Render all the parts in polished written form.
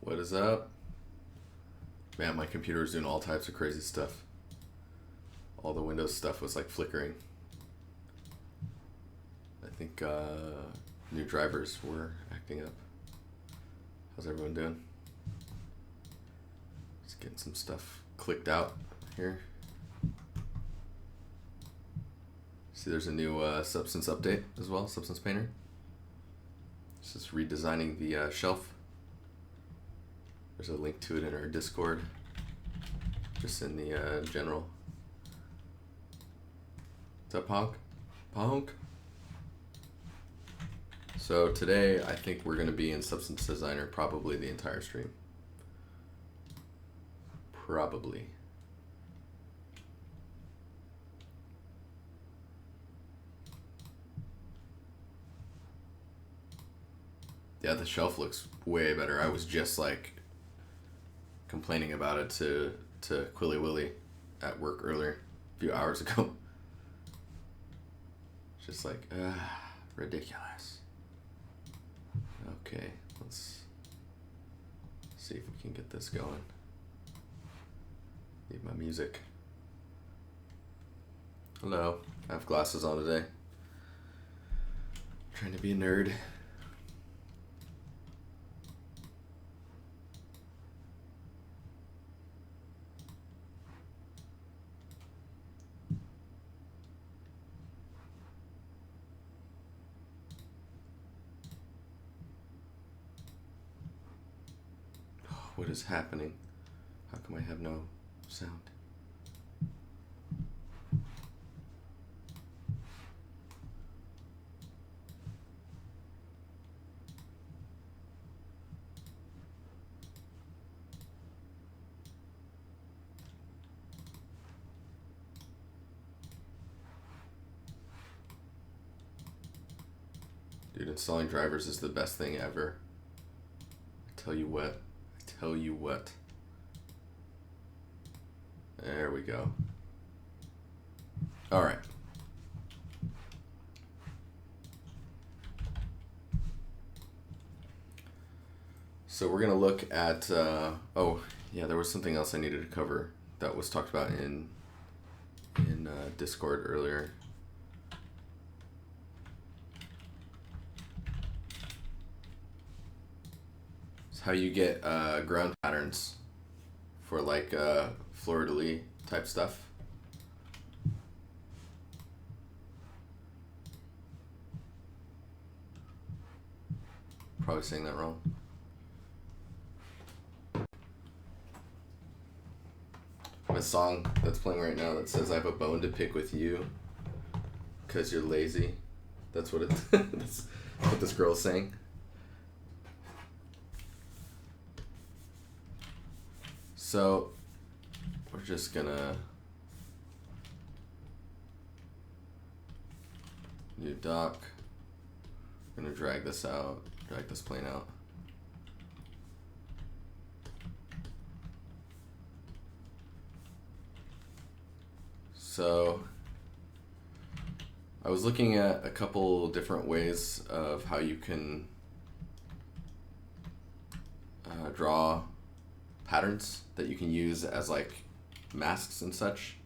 What is up? Man, my computer is doing all types of crazy stuff. All the Windows stuff was like flickering. I think new drivers were acting up. How's everyone doing? Just getting some stuff clicked out here. See, there's a new Substance update as well, Substance Painter. This is redesigning the shelf. There's a link to it in our Discord, just in the general. What's up, Honk? Honk? So today, I think we're going to be in Substance Designer probably the entire stream. Probably. Yeah, the shelf looks way better. I was just like complaining about it to Quilly Willy at work earlier, a few hours ago. Just like, ridiculous. Okay, let's see if we can get this going. Need my music. Hello, I have glasses on today. Trying to be a nerd. What is happening? How come I have no sound? Dude, installing drivers is the best thing ever. I tell you what. Tell you what. There we go. All right. So we're gonna look at. Oh yeah, there was something else I needed to cover that was talked about in Discord earlier. How you get ground patterns for like fleur-de-lis type stuff. Probably saying that wrong. A song that's playing right now that says I have a bone to pick with you because you're lazy. That's what that's what this girl's saying. So we're just gonna new doc. We're gonna drag this out, drag this plane out. So I was looking at a couple different ways of how you can draw patterns that you can use as like masks and such.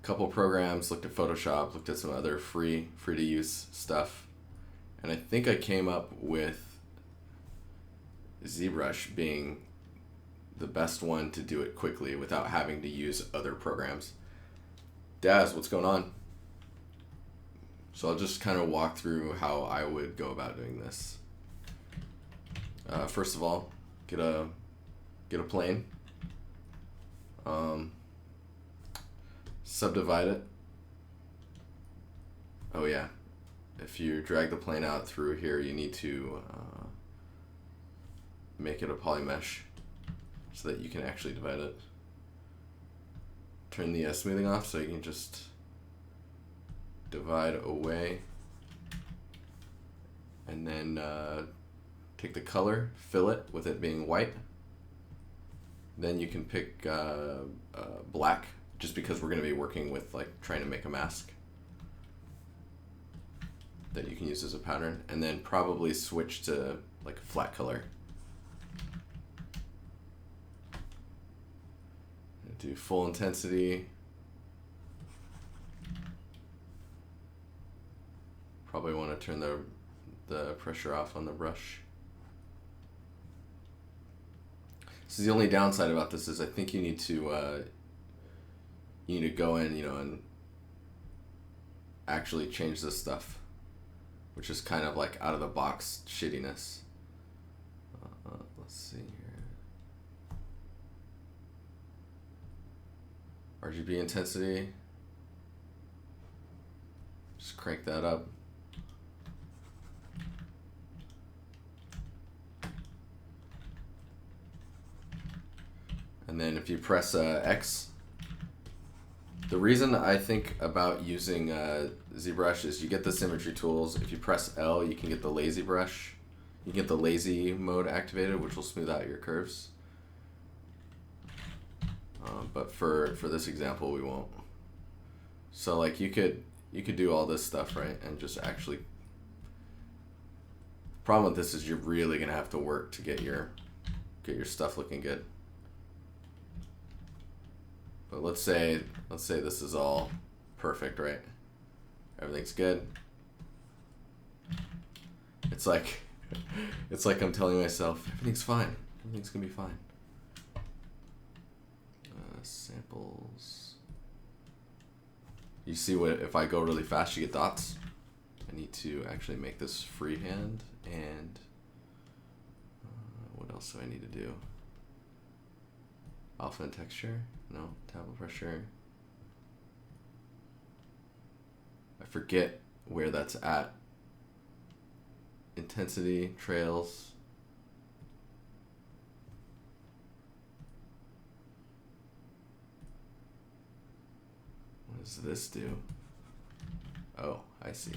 Couple programs, looked at Photoshop, looked at some other free to use stuff, and I think I came up with Zbrush being the best one to do it quickly without having to use other programs. Daz, what's going on? So I'll just kind of walk through how I would go about doing this. First of all, get a plane, subdivide it. Oh yeah, if you drag the plane out through here, you need to make it a poly mesh so that you can actually divide it. Turn the smoothing off so you can just divide away, and then take the color, fill it with it being white. Then you can pick black, just because we're going to be working with like trying to make a mask that you can use as a pattern, and then probably switch to like a flat color. Do full intensity. Probably want to turn the pressure off on the brush. So the only downside about this is I think you need to go in, and actually change this stuff, which is kind of like out of the box shittiness. Let's see here. RGB intensity. Just crank that up. And then if you press X, the reason I think about using ZBrush is you get the symmetry tools. If you press L, you can get the lazy brush. You can get the lazy mode activated, which will smooth out your curves. But for this example, we won't. So like you could do all this stuff, right? And just actually, the problem with this is you're really gonna have to work to get your stuff looking good. But let's say this is all perfect, right? Everything's good. It's like I'm telling myself everything's fine. Everything's gonna be fine. Samples. You see what if I go really fast, you get dots. I need to actually make this freehand, and what else do I need to do? Alpha and texture. No, tablet pressure. I forget where that's at. Intensity, trails. What does this do? Oh, I see.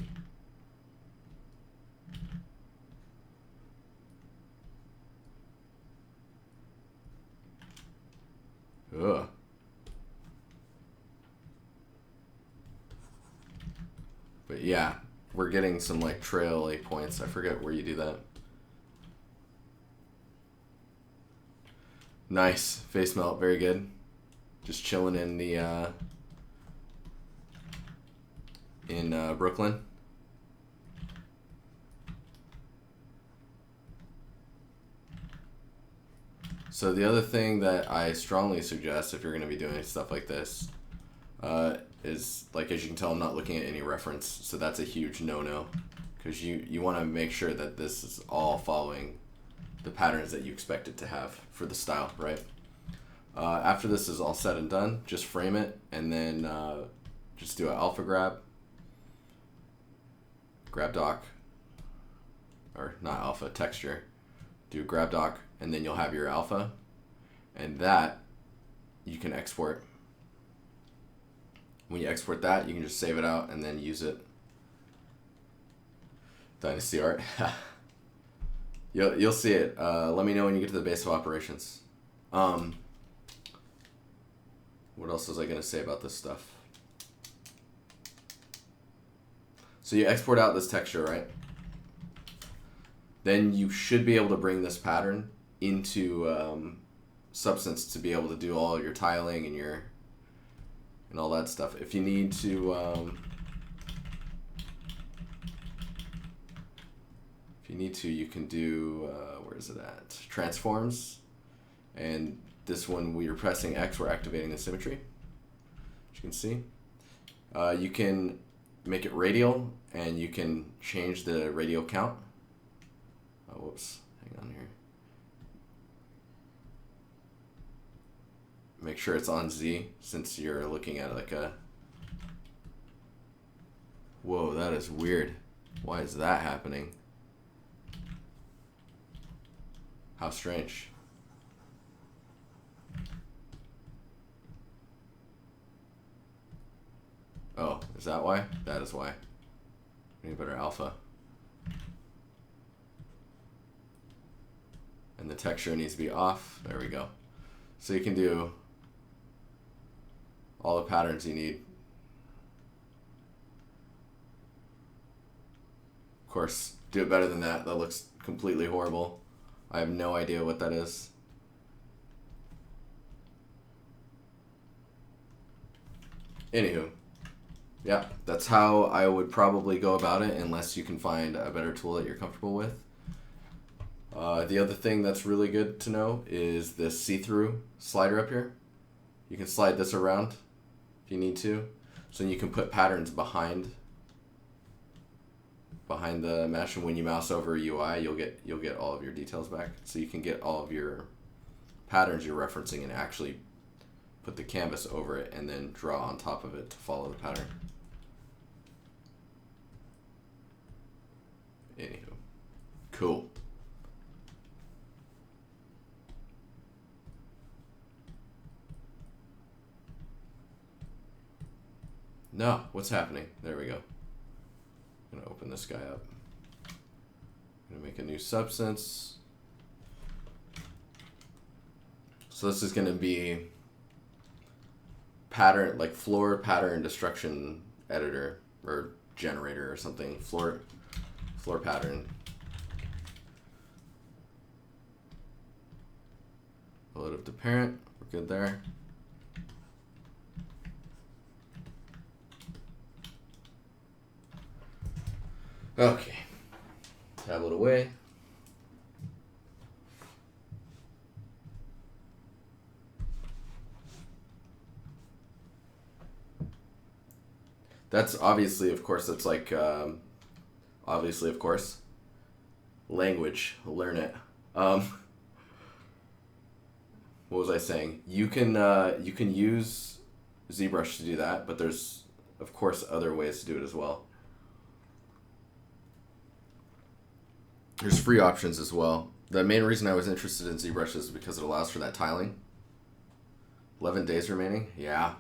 Ugh. But yeah, we're getting some like trail points. I forget where you do that. Nice face melt, very good. Just chilling in the Brooklyn. So the other thing that I strongly suggest if you're going to be doing stuff like this is, like, as you can tell, I'm not looking at any reference, so that's a huge no-no, because you want to make sure that this is all following the patterns that you expect it to have for the style, right? After this is all said and done, just frame it, and then just do an alpha grab doc, or not alpha, texture. Do grab doc, and then you'll have your alpha, and that you can export. When you export that, you can just save it out and then use it. DiNusty art. You'll see it. Let me know when you get to the base of operations. What else was I going to say about this stuff? So you export out this texture, right? Then you should be able to bring this pattern into Substance to be able to do all your tiling and all that stuff. If you need to, you can do where is it at? Transforms, and this one we are pressing X, we're activating the symmetry. As you can see, you can make it radial, and you can change the radial count. Oh, whoops, hang on here. Make sure it's on Z, since you're looking at like a... Whoa, that is weird. Why is that happening? How strange. Oh, is that why? That is why. We need better alpha. And the texture needs to be off. There we go. So you can do all the patterns you need. Of course, do it better than that. That looks completely horrible. I have no idea what that is. Anywho, yeah, that's how I would probably go about it, unless you can find a better tool that you're comfortable with. The other thing that's really good to know is this see-through slider up here. You can slide this around if you need to, so you can put patterns behind the mesh, and when you mouse over UI, you'll get all of your details back, so you can get all of your patterns you're referencing and actually put the canvas over it and then draw on top of it to follow the pattern. Anywho, cool. No, what's happening? There we go. I'm gonna open this guy up. I'm gonna make a new substance. So this is gonna be pattern, like floor pattern destruction editor or generator or something. Floor pattern. Load up the parent. We're good there. Okay, tablet away. That's obviously, of course, that's like, obviously, of course, language, learn it. What was I saying? You can use ZBrush to do that, but there's, of course, other ways to do it as well. There's free options as well. The main reason I was interested in ZBrush is because it allows for that tiling. 11 days remaining? Yeah.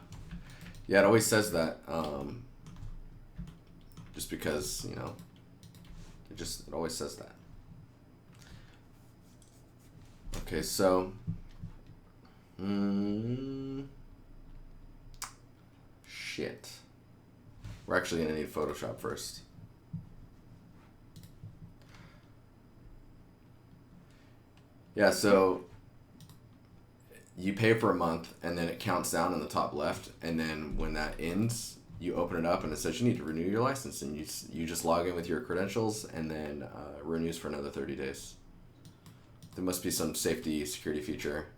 Yeah, it always says that. Just because, you know, it always says that. Okay, so... shit. We're actually going to need Photoshop first. Yeah, so you pay for a month, and then it counts down in the top left, and then when that ends, you open it up, and it says you need to renew your license, and you just log in with your credentials, and then it renews for another 30 days. There must be some security feature.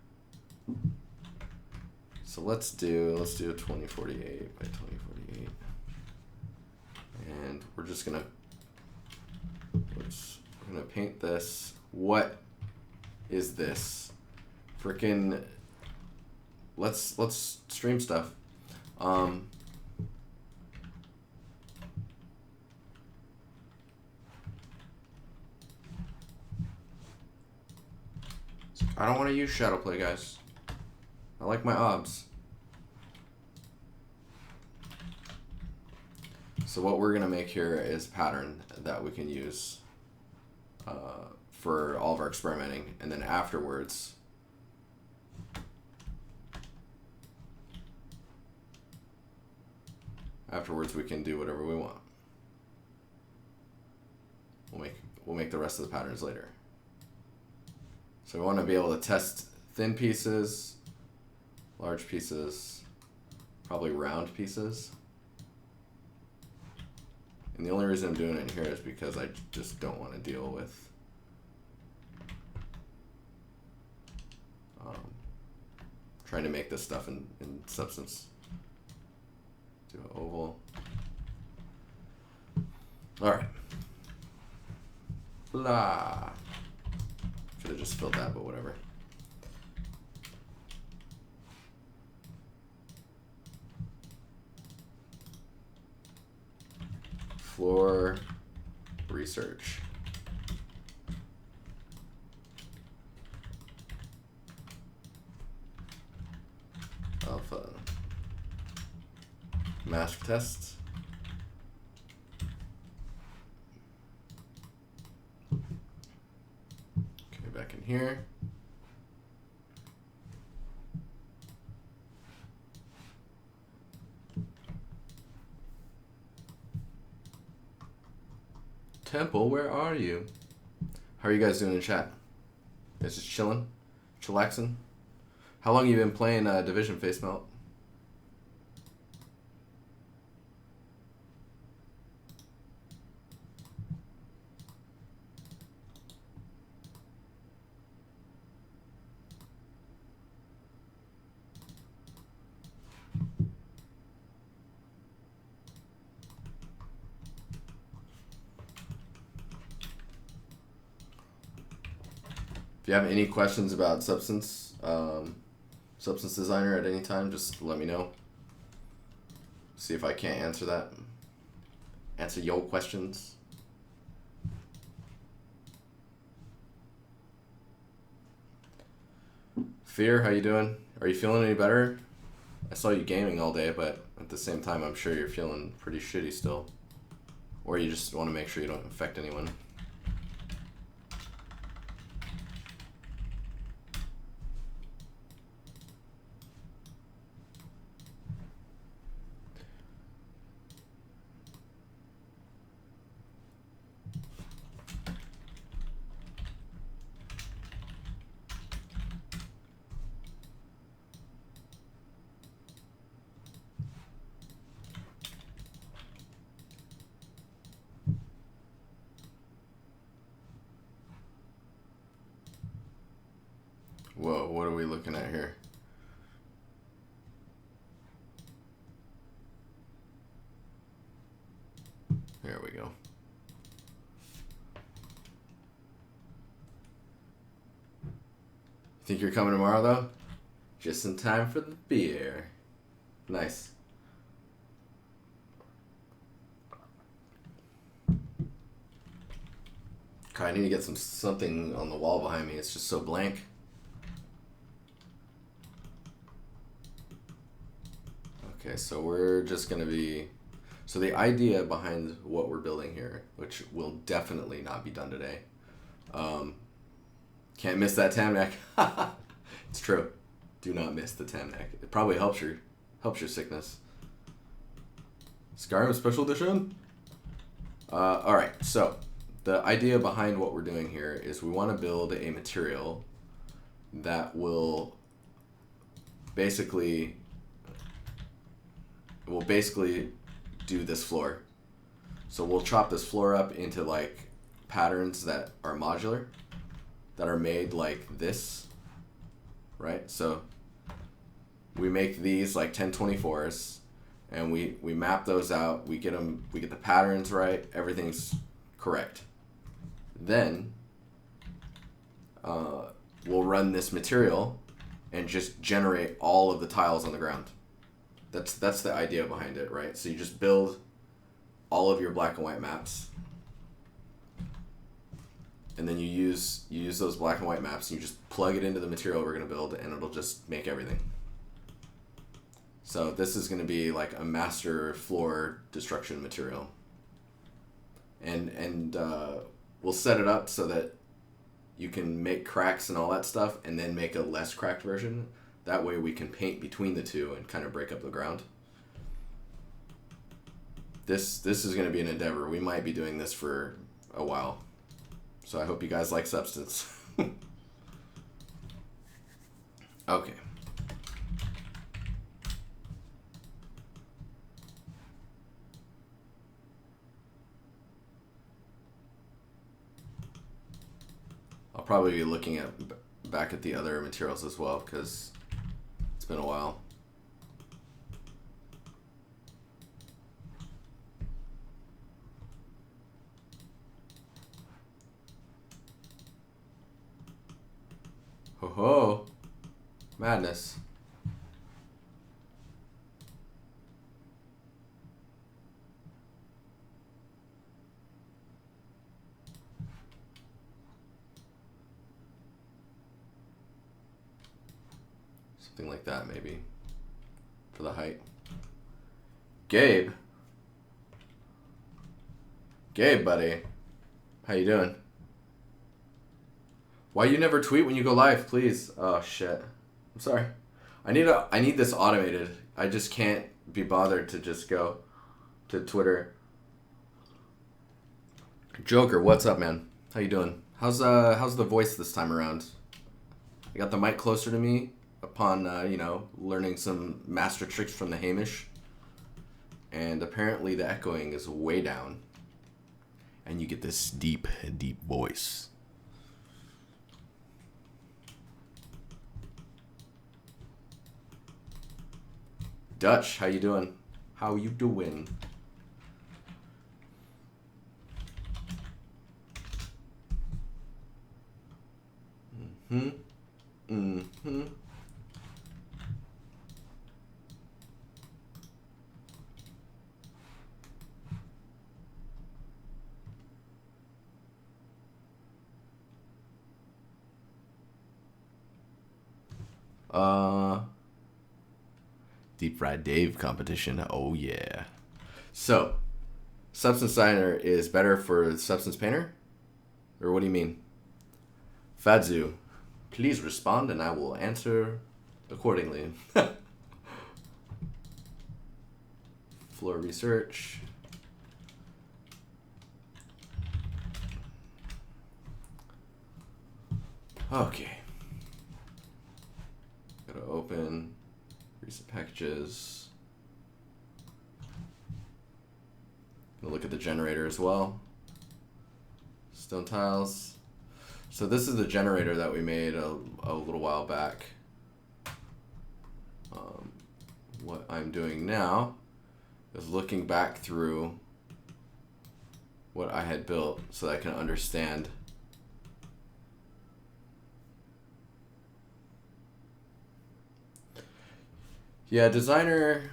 So let's do a 2048 by 2048, and we're just gonna paint this. What is this? Frickin', let's stream stuff. I don't want to use shadow play, guys. I like my obs. So what we're gonna make here is a pattern that we can use for all of our experimenting, and then afterwards we can do whatever we want. We'll make the rest of the patterns later. So we want to be able to test thin pieces, large pieces, probably round pieces. And the only reason I'm doing it here is because I just don't want to deal with trying to make this stuff in Substance. Do an oval. Alright. Blah. Should have just filled that, but whatever. Floor research. Alpha. Mask tests. Okay, back in here. Temple, where are you? How are you guys doing in chat? You guys just chilling? Chillaxing? How long have you been playing Division, Face Melt? If you have any questions about Substance Designer at any time, just let me know. See if I can't answer that. Answer your questions. Fear, how you doing? Are you feeling any better? I saw you gaming all day, but at the same time, I'm sure you're feeling pretty shitty still. Or you just want to make sure you don't infect anyone. Whoa, what are we looking at here? There we go. Think you're coming tomorrow though? Just in time for the beer. Nice. God, I need to get something on the wall behind me. It's just so blank. Okay, so we're just going to be... So the idea behind what we're building here, which will definitely not be done today. Can't miss that tam neck. It's true. Do not miss the tam neck. It probably helps your sickness. Skyrim Special Edition? Alright, so the idea behind what we're doing here is we want to build a material that will basically do this floor. So we'll chop this floor up into like patterns that are modular, that are made like this, right? So we make these like 1024s and we map those out. We get the patterns right. Everything's correct. Then we'll run this material and just generate all of the tiles on the ground. That's the idea behind it, right? So you just build all of your black and white maps, and then you use those black and white maps, and you just plug it into the material we're going to build, and it'll just make everything. So this is going to be like a master floor destruction material, and we'll set it up so that you can make cracks and all that stuff, and then make a less cracked version. That way we can paint between the two and kind of break up the ground. This is going to be an endeavor. We might be doing this for a while. So I hope you guys like Substance. Okay. I'll probably be looking back at the other materials as well, because it's been a while. Ho ho! Madness. Something like that, maybe, for the height. Gabe, buddy, how you doing? Why you never tweet when you go live, please? Oh shit, I'm sorry. I need this automated. I just can't be bothered to just go to Twitter. Joker, what's up, man? How you doing? How's the voice this time around? I got the mic closer to me upon learning some master tricks from the Hamish, and apparently the echoing is way down, and you get this deep voice. Dutch, how you doing? How you doing? Mm-hmm. Deep Fried Dave competition. Oh yeah. So, Substance Designer is better for Substance Painter? Or what do you mean? Fadzu, please respond and I will answer accordingly. Floor research. Okay. Go to open. Recent packages. We'll look at the generator as well. Stone tiles. So this is the generator that we made a little while back. What I'm doing now is looking back through what I had built so that I can understand designer's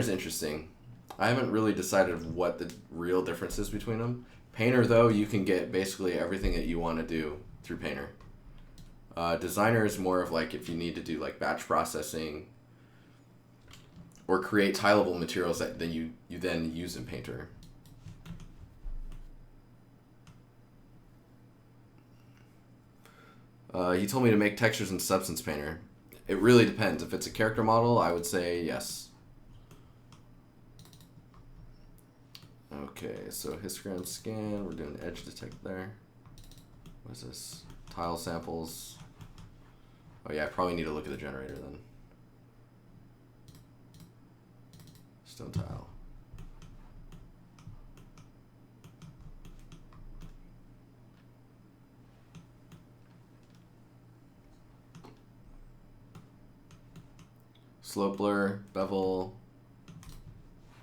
interesting. I haven't really decided what the real difference is between them. Painter, though, you can get basically everything that you want to do through Painter. Designer is more of like if you need to do like batch processing or create tileable materials that then you then use in Painter. He told me to make textures in Substance Painter. It really depends. If it's a character model, I would say yes. Okay, so histogram scan. We're doing edge detect there. What is this? Tile samples. Oh yeah, I probably need to look at the generator then. Stone tile. Slope blur, bevel.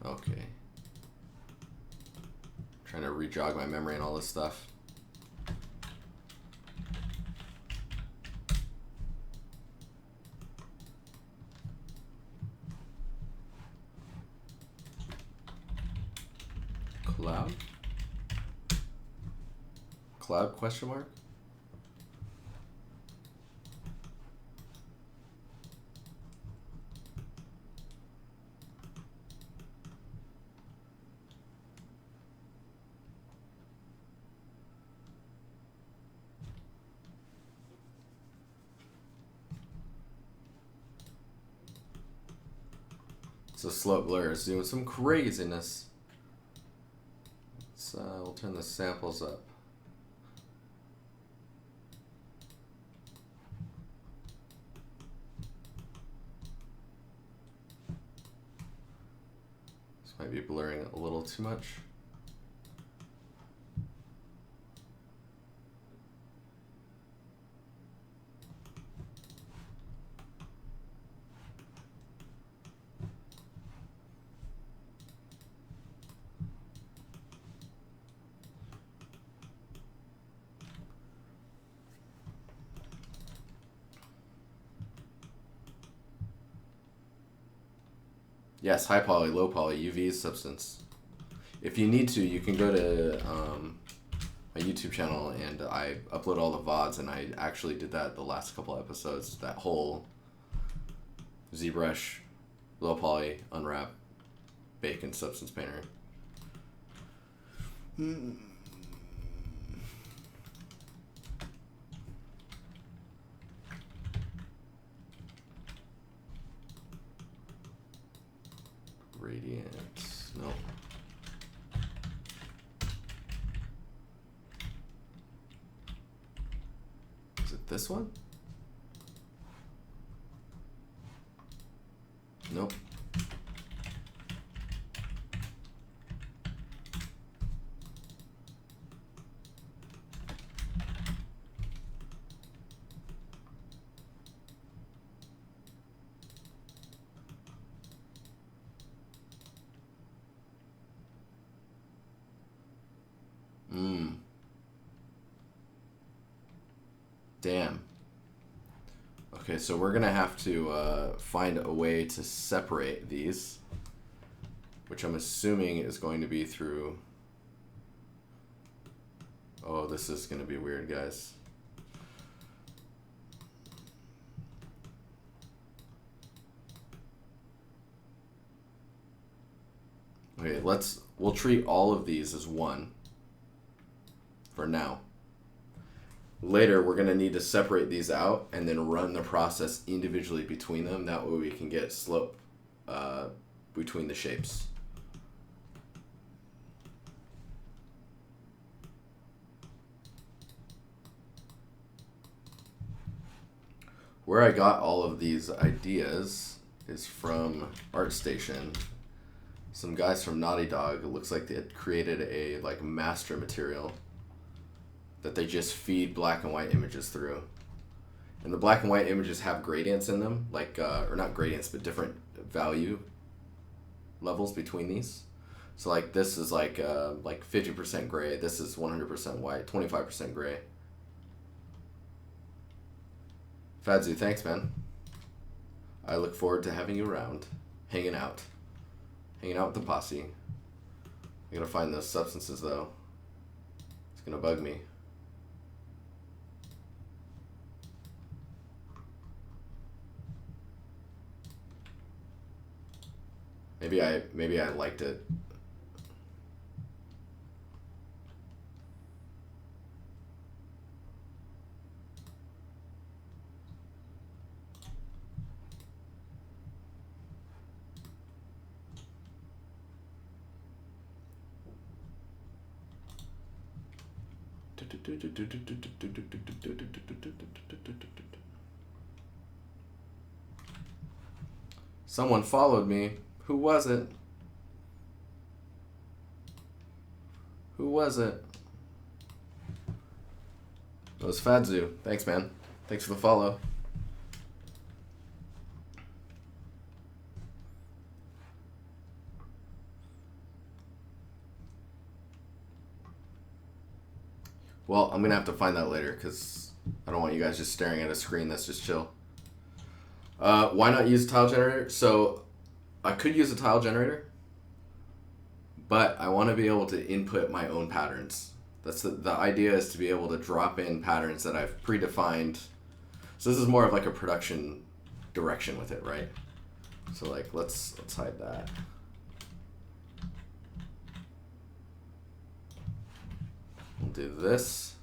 Okay. Trying to re-jog my memory and all this stuff. Cloud? Cloud question mark? So slope blur is doing some craziness. So we'll turn the samples up. This might be blurring a little too much. Yes, high poly, low poly, UV substance. If you need to, you can go to my YouTube channel and I upload all the VODs, and I actually did that the last couple episodes, that whole Zbrush, low poly, unwrap, bake, and substance painter. Radiant, no. this one? Nope. Damn. Okay, so we're gonna have to find a way to separate these, which I'm assuming is going to be through... Oh, this is gonna be weird, guys. Okay, we'll treat all of these as one for now. Later, we're going to need to separate these out and then run the process individually between them. That way we can get slope between the shapes. Where I got all of these ideas is from ArtStation. Some guys from Naughty Dog, it looks like they had created a master material that they just feed black and white images through. And the black and white images have gradients in them, or not gradients, but different value levels between these. So this is 50% gray, this is 100% white, 25% gray. Fadzu, thanks, man. I look forward to having you around, hanging out with the posse. I gotta find those substances though. It's gonna bug me. Maybe I liked it. Someone followed me. Who was it? Who was it? It was Fadzu. Thanks, man. Thanks for the follow. Well, I'm going to have to find that later because I don't want you guys just staring at a screen that's just chill. Why not use a tile generator? So I could use a tile generator, but I want to be able to input my own patterns. That's the idea, is to be able to drop in patterns that I've predefined. So this is more of a production direction with it, right? So let's hide that. We'll do this.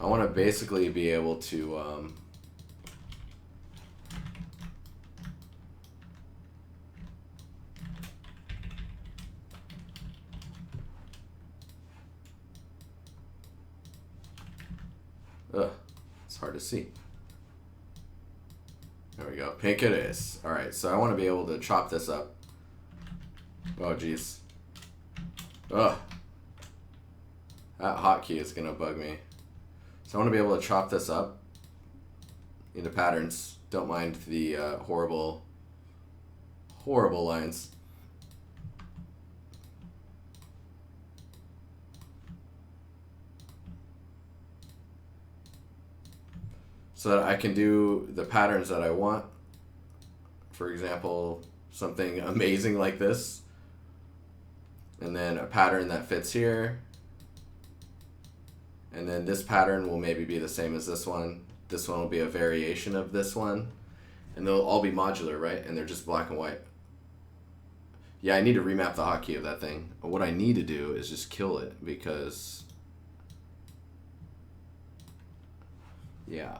I want to basically be able to it's hard to see. There we go. Pink it is. All right, so I want to be able to chop this up. Oh, jeez. Ugh. That hotkey is going to bug me. So I want to be able to chop this up into patterns. Don't mind the horrible lines. So that I can do the patterns that I want. For example, something amazing like this. And then a pattern that fits here. And then this pattern will maybe be the same as this one. This one will be a variation of this one. And they'll all be modular, right? And they're just black and white. Yeah, I need to remap the hotkey of that thing. But what I need to do is just kill it because... yeah.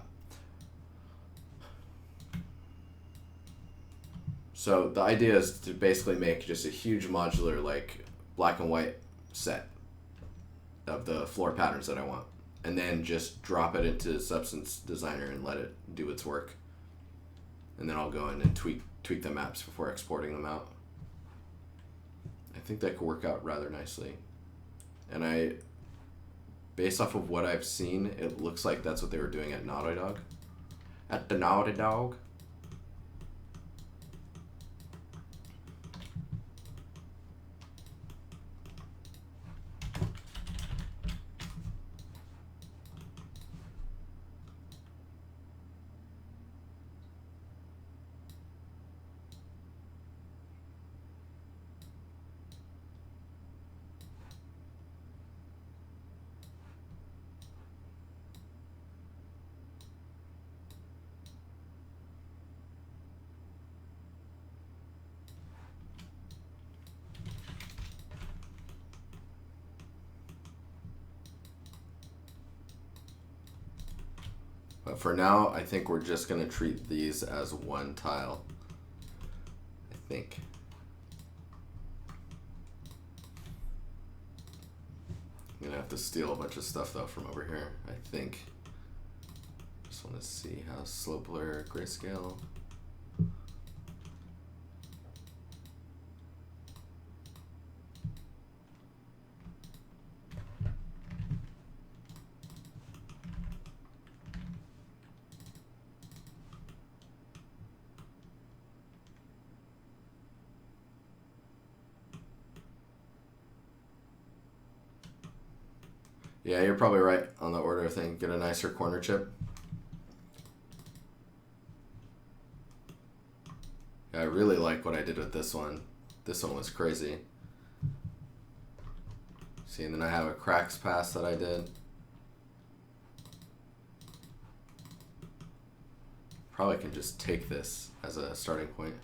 So the idea is to basically make just a huge modular black and white set of the floor patterns that I want, and then just drop it into Substance Designer and let it do its work. And then I'll go in and tweak the maps before exporting them out. I think that could work out rather nicely. And based off of what I've seen, it looks like that's what they were doing at Naughty Dog. At the Naughty Dog. But for now, I think we're just going to treat these as one tile. I think. I'm going to have to steal a bunch of stuff, though, from over here, I think. Just want to see how slope blur, grayscale. Yeah, you're probably right on the order thing. Get a nicer corner chip. Yeah, I really like what I did with this one. This one was crazy. See, and then I have a cracks pass that I did. Probably can just take this as a starting point.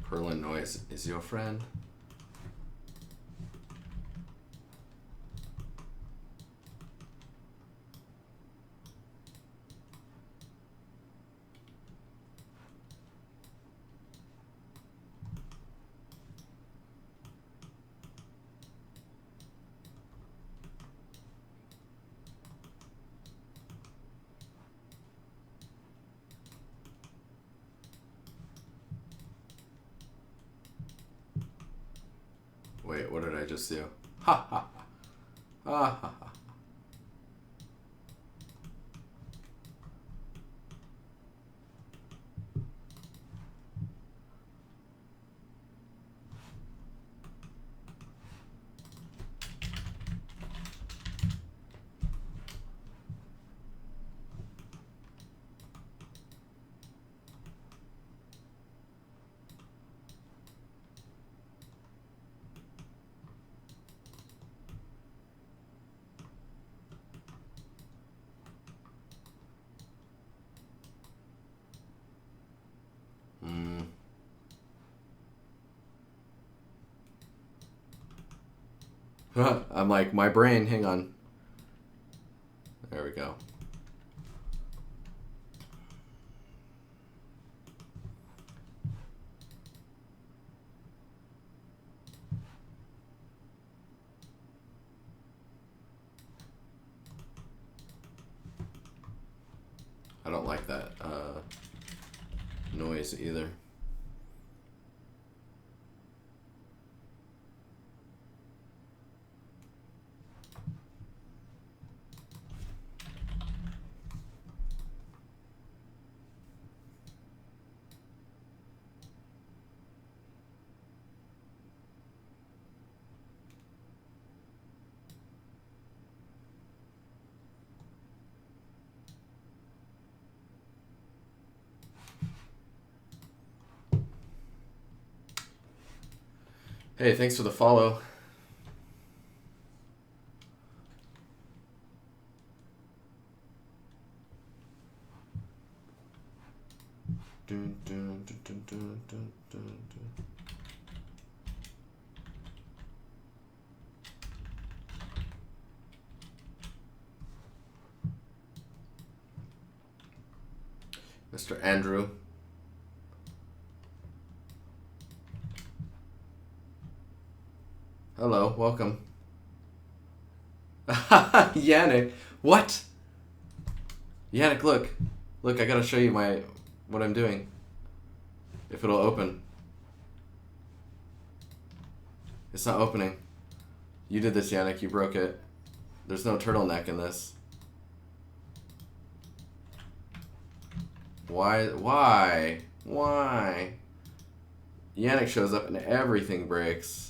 Perlin noise is your friend. Wait, what did I just do? Ha ha ha. Ha ha ha. I'm like, my brain, hang on. There we go. I don't like that noise either. Hey, thanks for the follow. Mr. Andrew. Hello, welcome. Yannick, what? Yannick, look. Look, I gotta show you what I'm doing. If it'll open. It's not opening. You did this, Yannick, you broke it. There's no turtleneck in this. Why? Yannick shows up and everything breaks.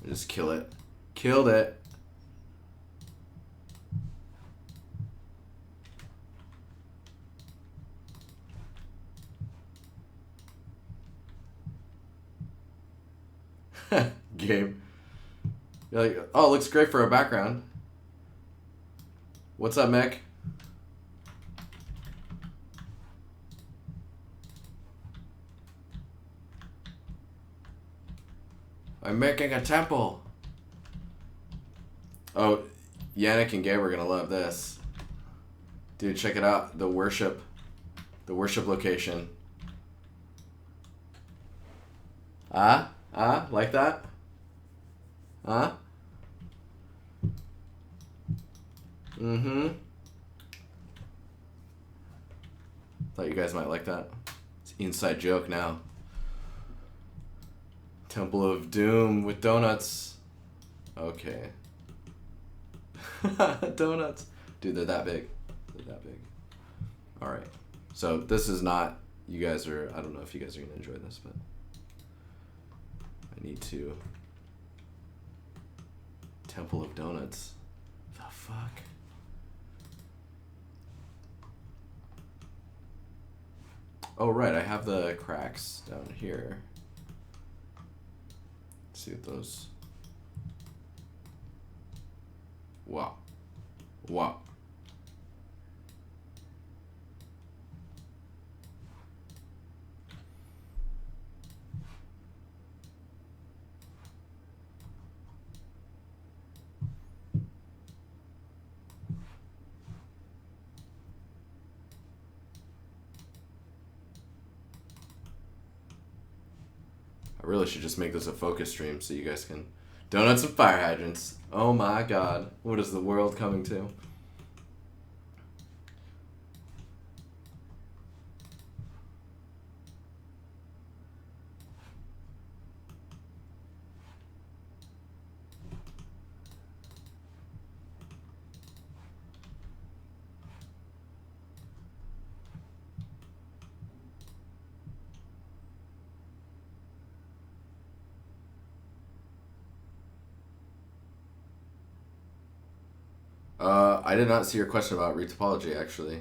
Just kill it. Killed it. Game. You're like, oh, it looks great for a background. What's up, Mech? I'm making a temple. Oh, Yannick and Gabe are gonna love this. Dude, check it out. The worship location. Like that? Mm-hmm. Thought you guys might like that. It's an inside joke now. Temple of Doom with donuts. Okay. Donuts. Dude, they're that big. They're that big. Alright. So this is not, you guys are, I don't know if you guys are going to enjoy this, but I need to. Temple of Donuts. The fuck? Oh, right. I have the cracks down here. Let's see what those. Wow. Wow. I really should just make this a focus stream so you guys can... Donuts and fire hydrants. Oh my god. What is the world coming to? I did not see your question about retopology, actually.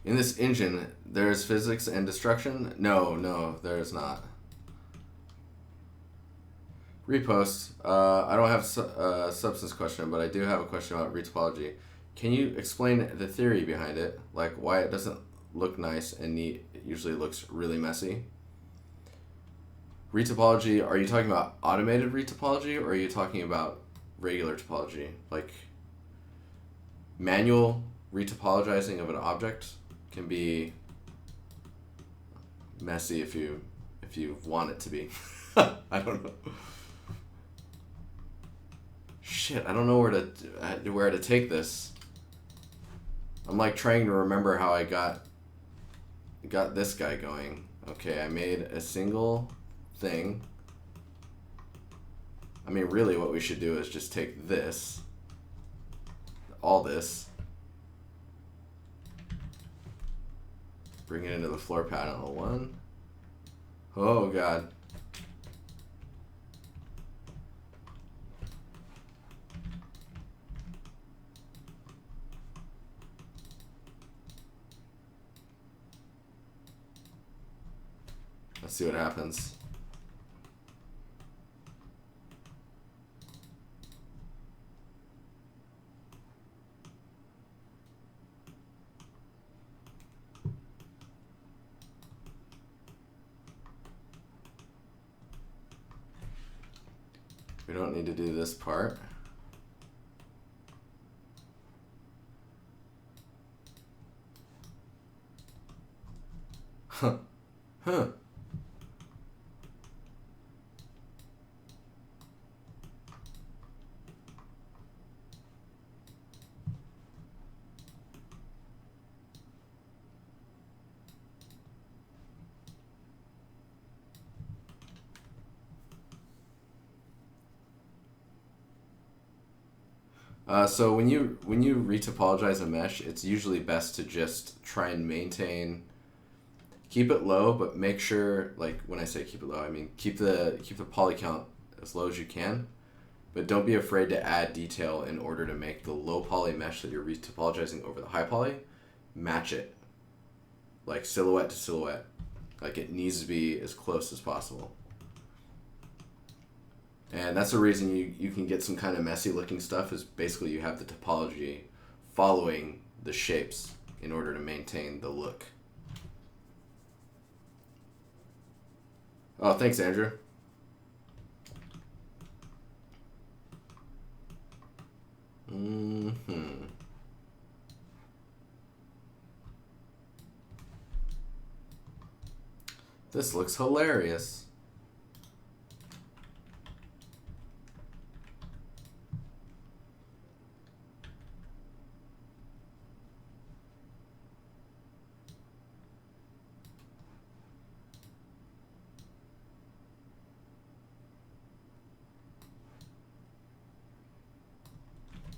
In this engine, there is physics and destruction? No, there is not. Repost. I don't have a substance question, but I do have a question about retopology. Can you explain the theory behind it? Like why it doesn't look nice and neat, it usually looks really messy? Retopology, are you talking about automated retopology or are you talking about regular topology? Like manual retopologizing of an object can be messy if you want it to be. I don't know. Shit, I don't know where to take this. I'm like trying to remember how I got got this guy going. Okay, I made a single thing. I mean, really what we should do is just take this, all this, bring it into the floor panel. One. Oh, God. Let's see what happens. We don't need to do this part. Huh. Huh. So when you retopologize a mesh, it's usually best to just try and maintain, keep it low, but make sure, like when I say keep it low, I mean keep the poly count as low as you can, but don't be afraid to add detail in order to make the low poly mesh that you're retopologizing over the high poly match it, like silhouette to silhouette. Like it needs to be as close as possible. And that's the reason you can get some kind of messy looking stuff, is basically you have the topology following the shapes in order to maintain the look. Oh, thanks, Andrew. This looks hilarious.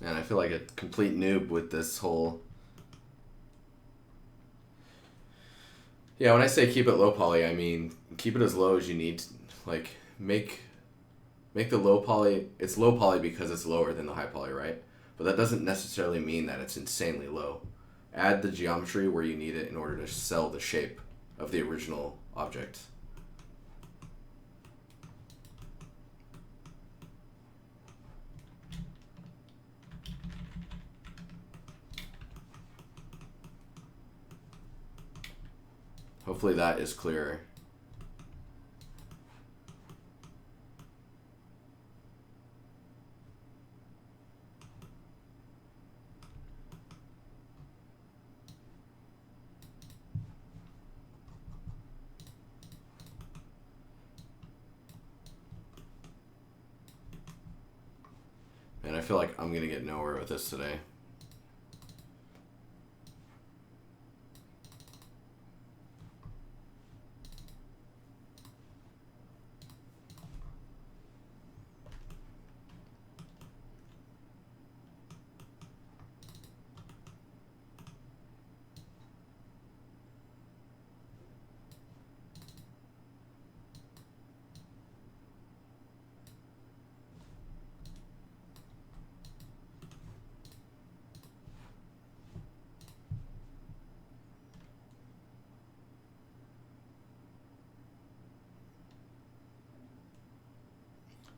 Man, I feel like a complete noob with this whole... Yeah, when I say keep it low poly, I mean keep it as low as you need. Like, make the low poly... It's low poly because it's lower than the high poly, right? But that doesn't necessarily mean that it's insanely low. Add the geometry where you need it in order to sell the shape of the original object. Hopefully that is clearer. And I feel like I'm gonna get nowhere with this today.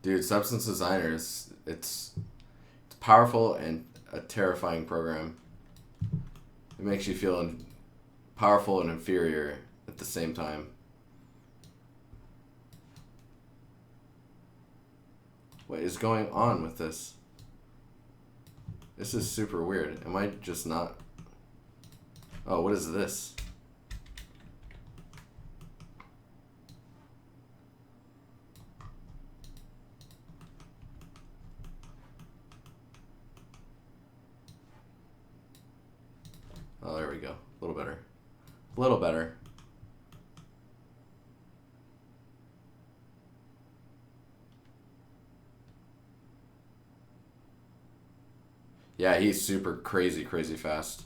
Dude, Substance Designer is it's powerful and a terrifying program. It makes you feel powerful and inferior at the same time. What is going on with this? This is super weird. Am I just not... Oh, what is this? Oh, there we go. A little better. A little better. Yeah, he's super crazy fast.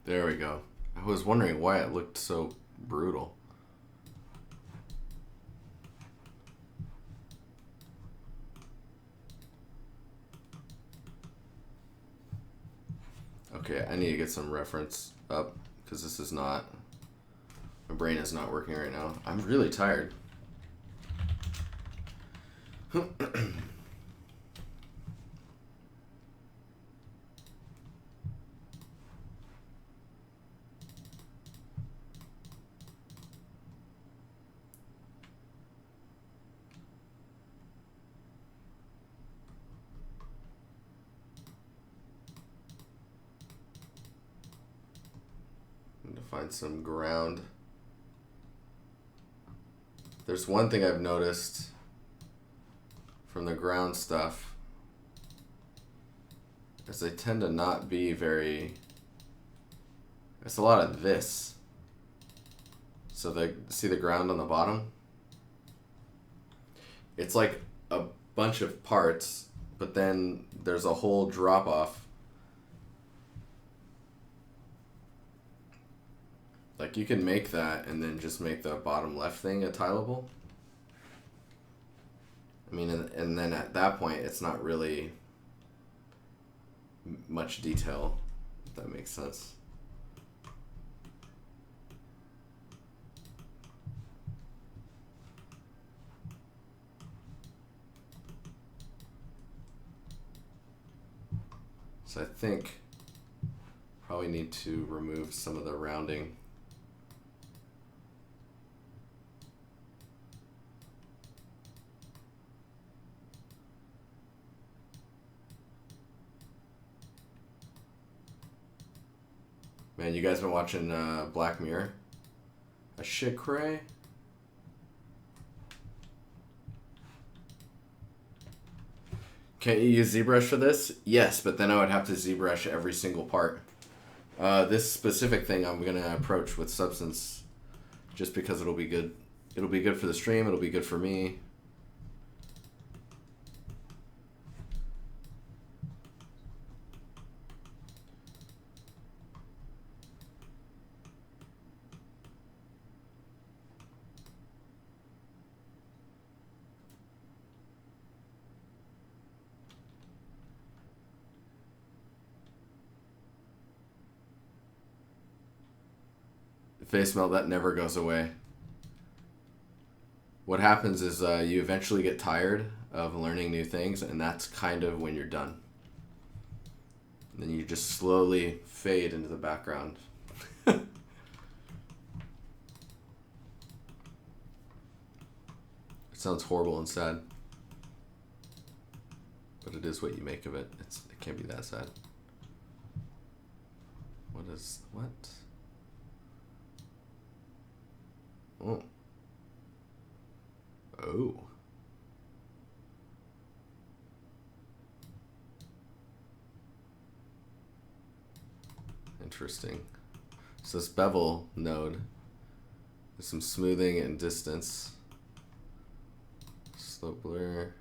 There we go. I was wondering why it looked so brutal. Okay, I need to get some reference up because this is not, my brain is not working right now. I'm really tired. Find some ground. There's one thing I've noticed from the ground stuff is they tend to not be very, it's a lot of this. So they see the ground on the bottom? It's like a bunch of parts, but then there's a whole drop off. Like you can make that and then just make the bottom left thing a tileable. I mean, and then at that point, it's not really much detail, if that makes sense. So I think probably need to remove some of the rounding. Man, you guys been watching Black Mirror? A shit cray? Can't you use ZBrush for this? Yes, but then I would have to ZBrush every single part. This specific thing I'm gonna approach with Substance just because it'll be good. It'll be good for the stream, it'll be good for me. Face melt, that never goes away. What happens is you eventually get tired of learning new things, and that's kind of when you're done. And then you just slowly fade into the background. It sounds horrible and sad, but it is what you make of it. It can't be that sad. What? Oh. Oh. Interesting. So this bevel node, there's some smoothing and distance. Slope blur.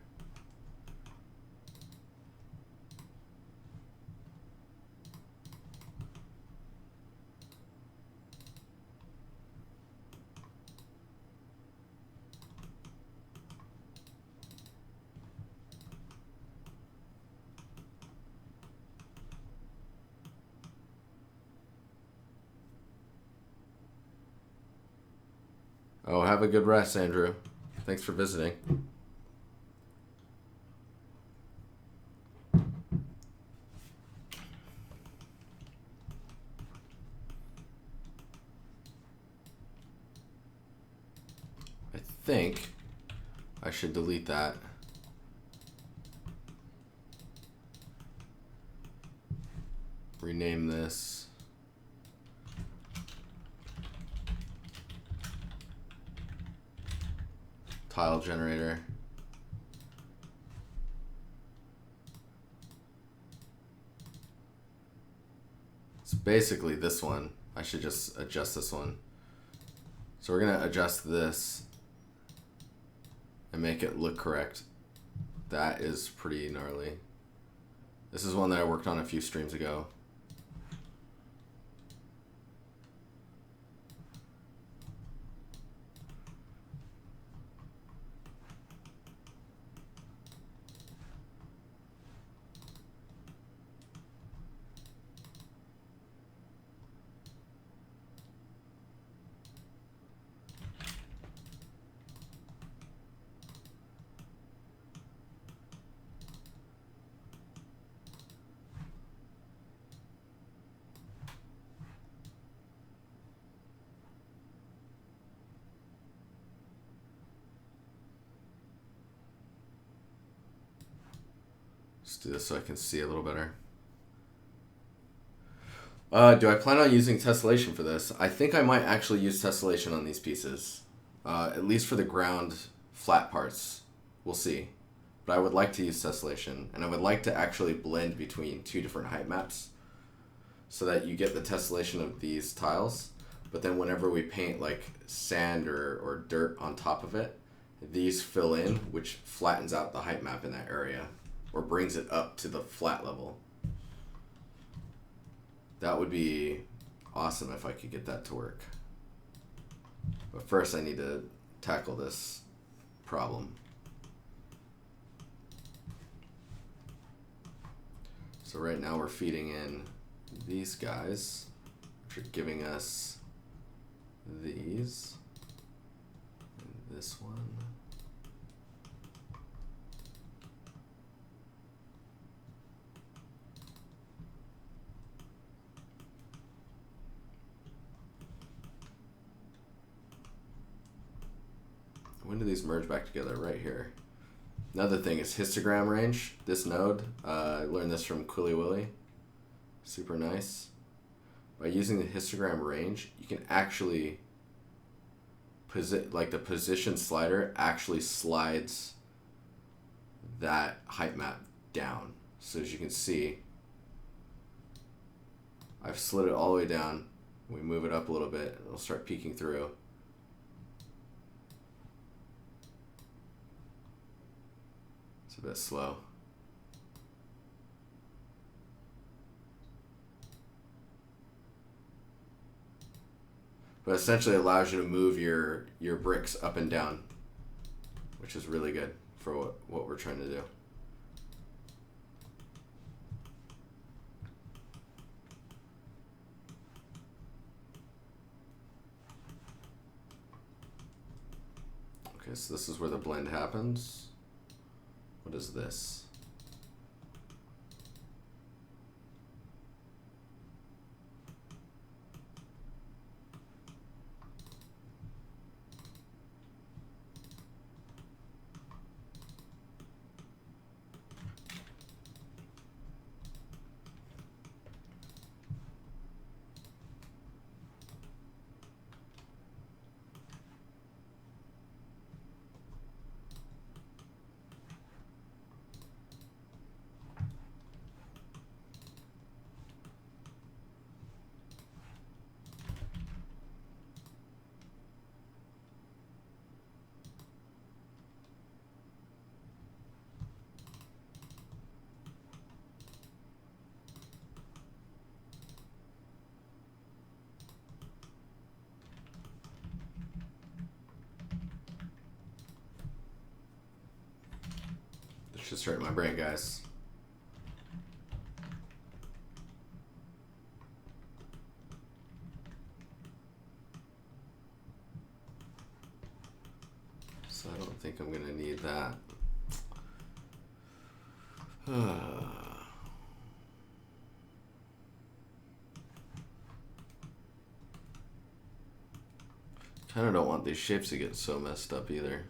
Oh, have a good rest, Andrew. Thanks for visiting. I think I should delete that. Rename this. Tile generator. It's basically this one. I should just adjust this one. So we're gonna adjust this and make it look correct. That is pretty gnarly. This is one that I worked on a few streams ago. Let's do this so I can see a little better. Do I plan on using tessellation for this? I think I might actually use tessellation on these pieces. At least for the ground flat parts. We'll see. But I would like to use tessellation. And I would like to actually blend between two different height maps. So that you get the tessellation of these tiles. But then whenever we paint like sand or dirt on top of it, these fill in, which flattens out the height map in that area. Or brings it up to the flat level. That would be awesome if I could get that to work. But first I need to tackle this problem. So right now we're feeding in these guys, which are giving us these. And this one. When do these merge back together? Right here. Another thing is histogram range. This node, I learned this from Quilly Willy. Super nice. By using the histogram range, you can actually the position slider actually slides that height map down. So as you can see, I've slid it all the way down. We move it up a little bit, it'll start peeking through. It's a bit slow. But essentially it allows you to move your bricks up and down, which is really good for what we're trying to do. Okay, so this is where the blend happens. What is this? Just hurting my brain, guys. So I don't think I'm gonna need that. Kind of don't want these shapes to get so messed up either.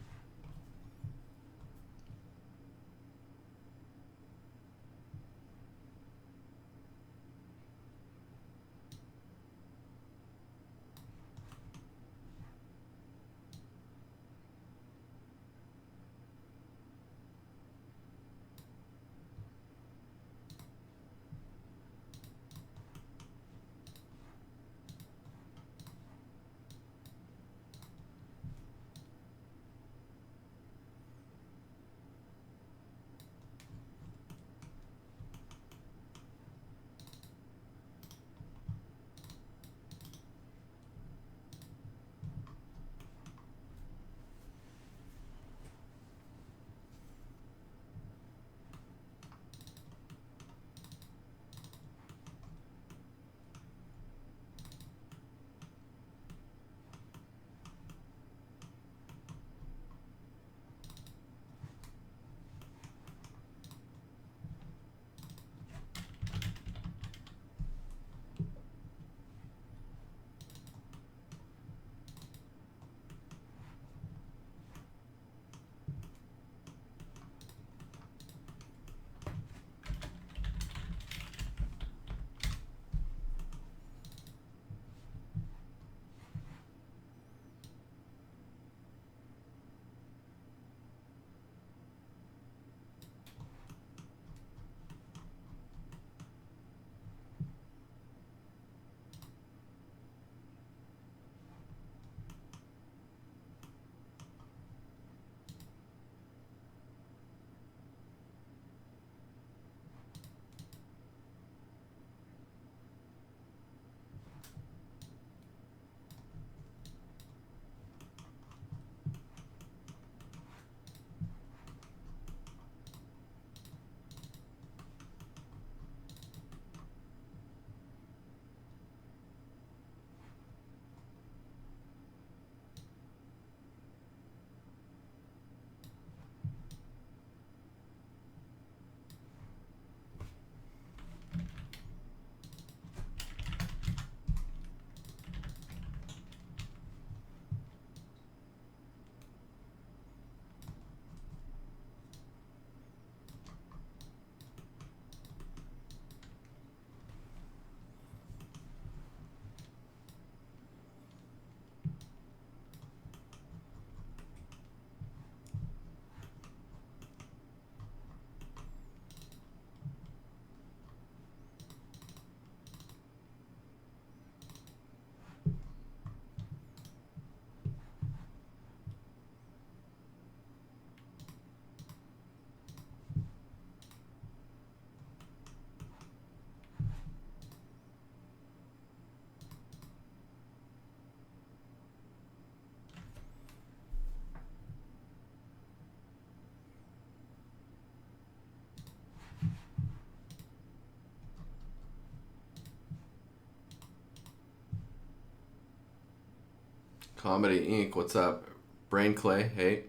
Comedy Inc. What's up? Brain Clay, hey.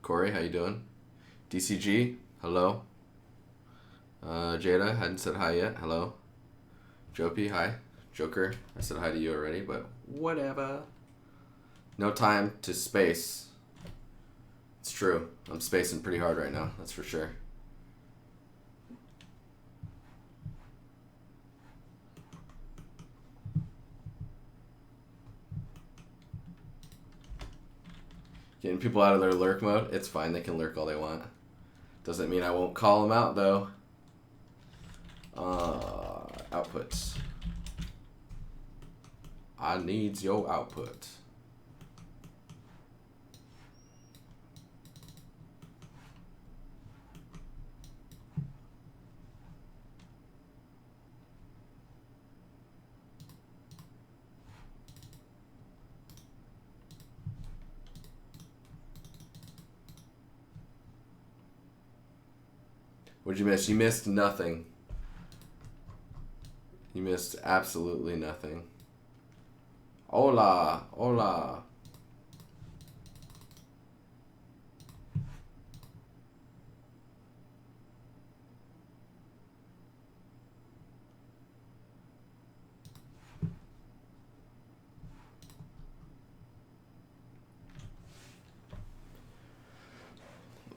Corey, how you doing? DCG, hello. Jada, hadn't said hi yet. Hello. Jopie, hi. Joker, I said hi to you already, but whatever. No time to space. It's true. I'm spacing pretty hard right now, that's for sure. Getting people out of their lurk mode. It's fine. They can lurk all they want. Doesn't mean I won't call them out, though. Outputs. I needs your output. What'd you miss? You missed nothing. You missed absolutely nothing. Hola, hola.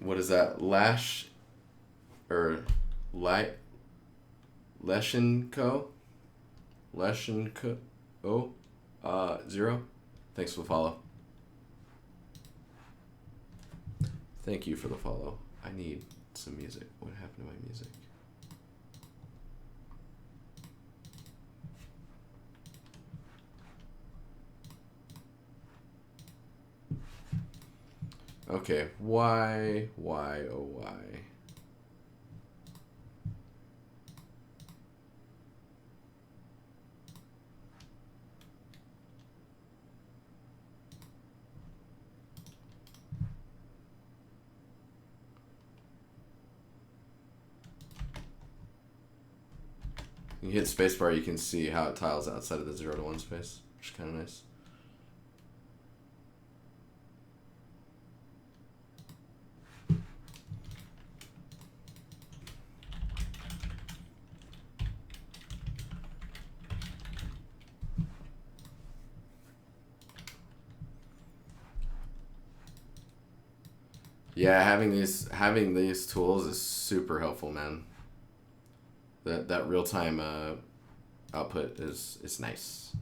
what is that? Lash or light Leshenko? Leshenko 0. Thanks for the follow. Thank you for the follow. I need some music. What happened to my music? Okay, why, oh why? You hit spacebar, you can see how it tiles outside of the 0 to 1 space, which is kind of nice. Yeah, having these tools is super helpful, man. That real time output is nice.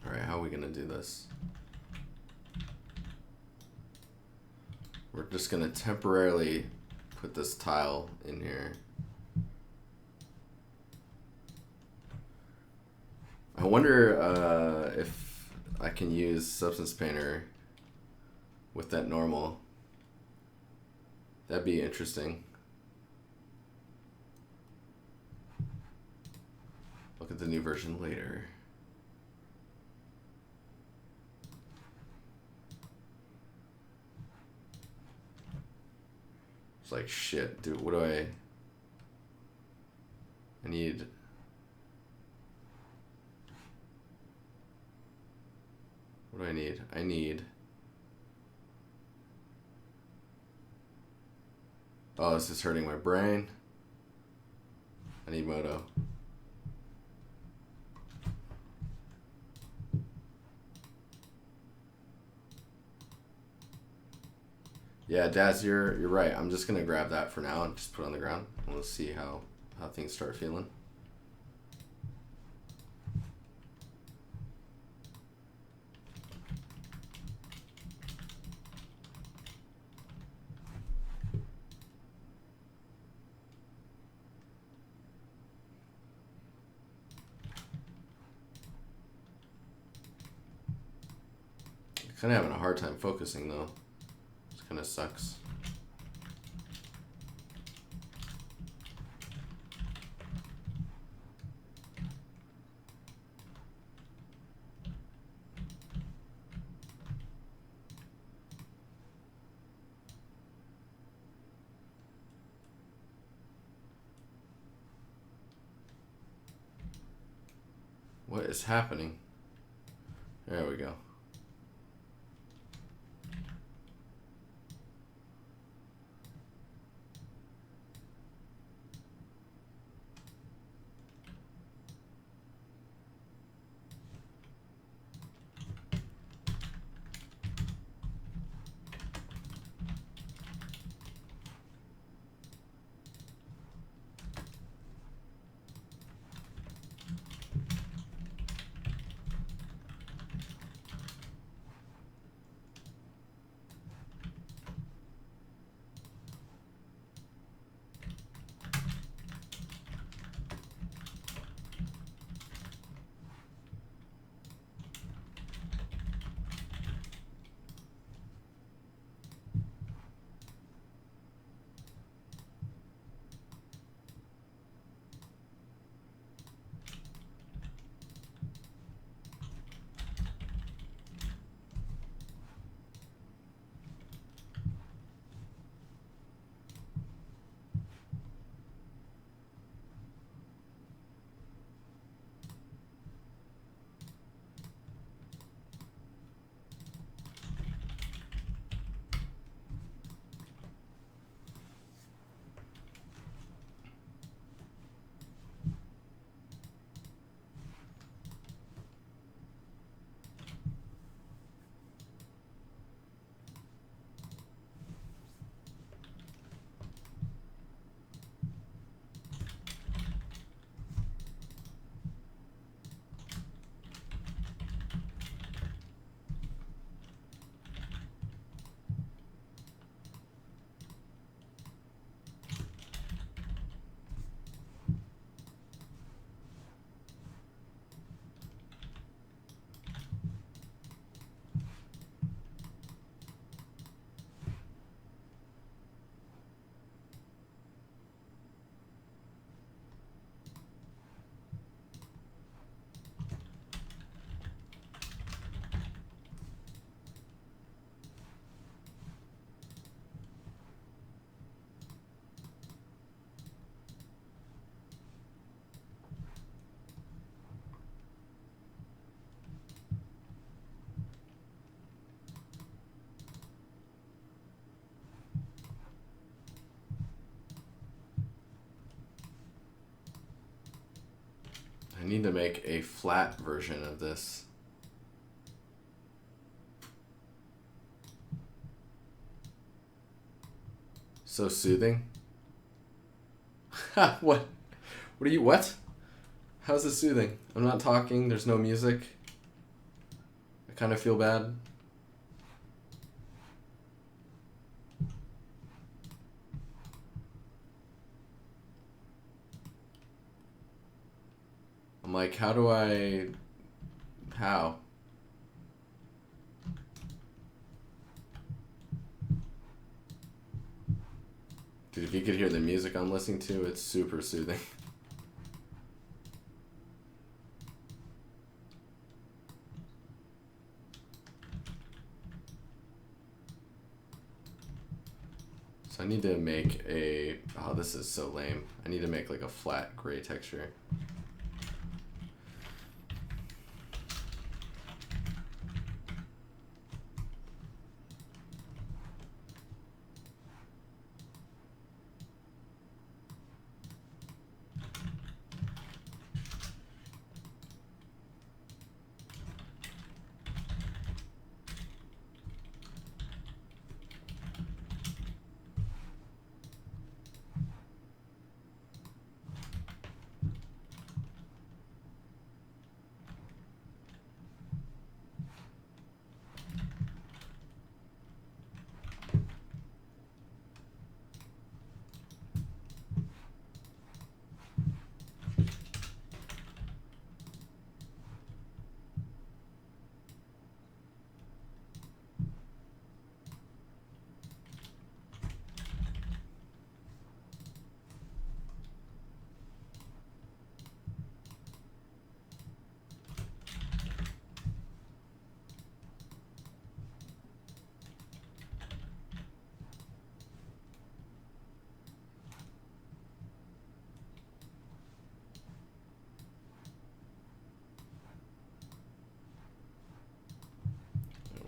All right, how are we gonna do this? We're just gonna temporarily put this tile in here. I wonder if I can use Substance Painter with that normal. That'd be interesting. Look at the new version later. It's like, shit, dude, what do I need... What do I need? I need... Oh, this is hurting my brain. I need Moto. Yeah, Daz, you're right. I'm just gonna grab that for now and just put it on the ground. And we'll see how things start feeling. Kind of having a hard time focusing though. This kind of sucks. What is happening? There we go. need to make a flat version of this. So soothing. Ha! What? What are you? What? How's this soothing? I'm not talking. There's no music. I kind of feel bad. I'm like, how do I... How? Dude, if you could hear the music I'm listening to, it's super soothing. So I need to make a... Oh, this is so lame. I need to make like a flat gray texture.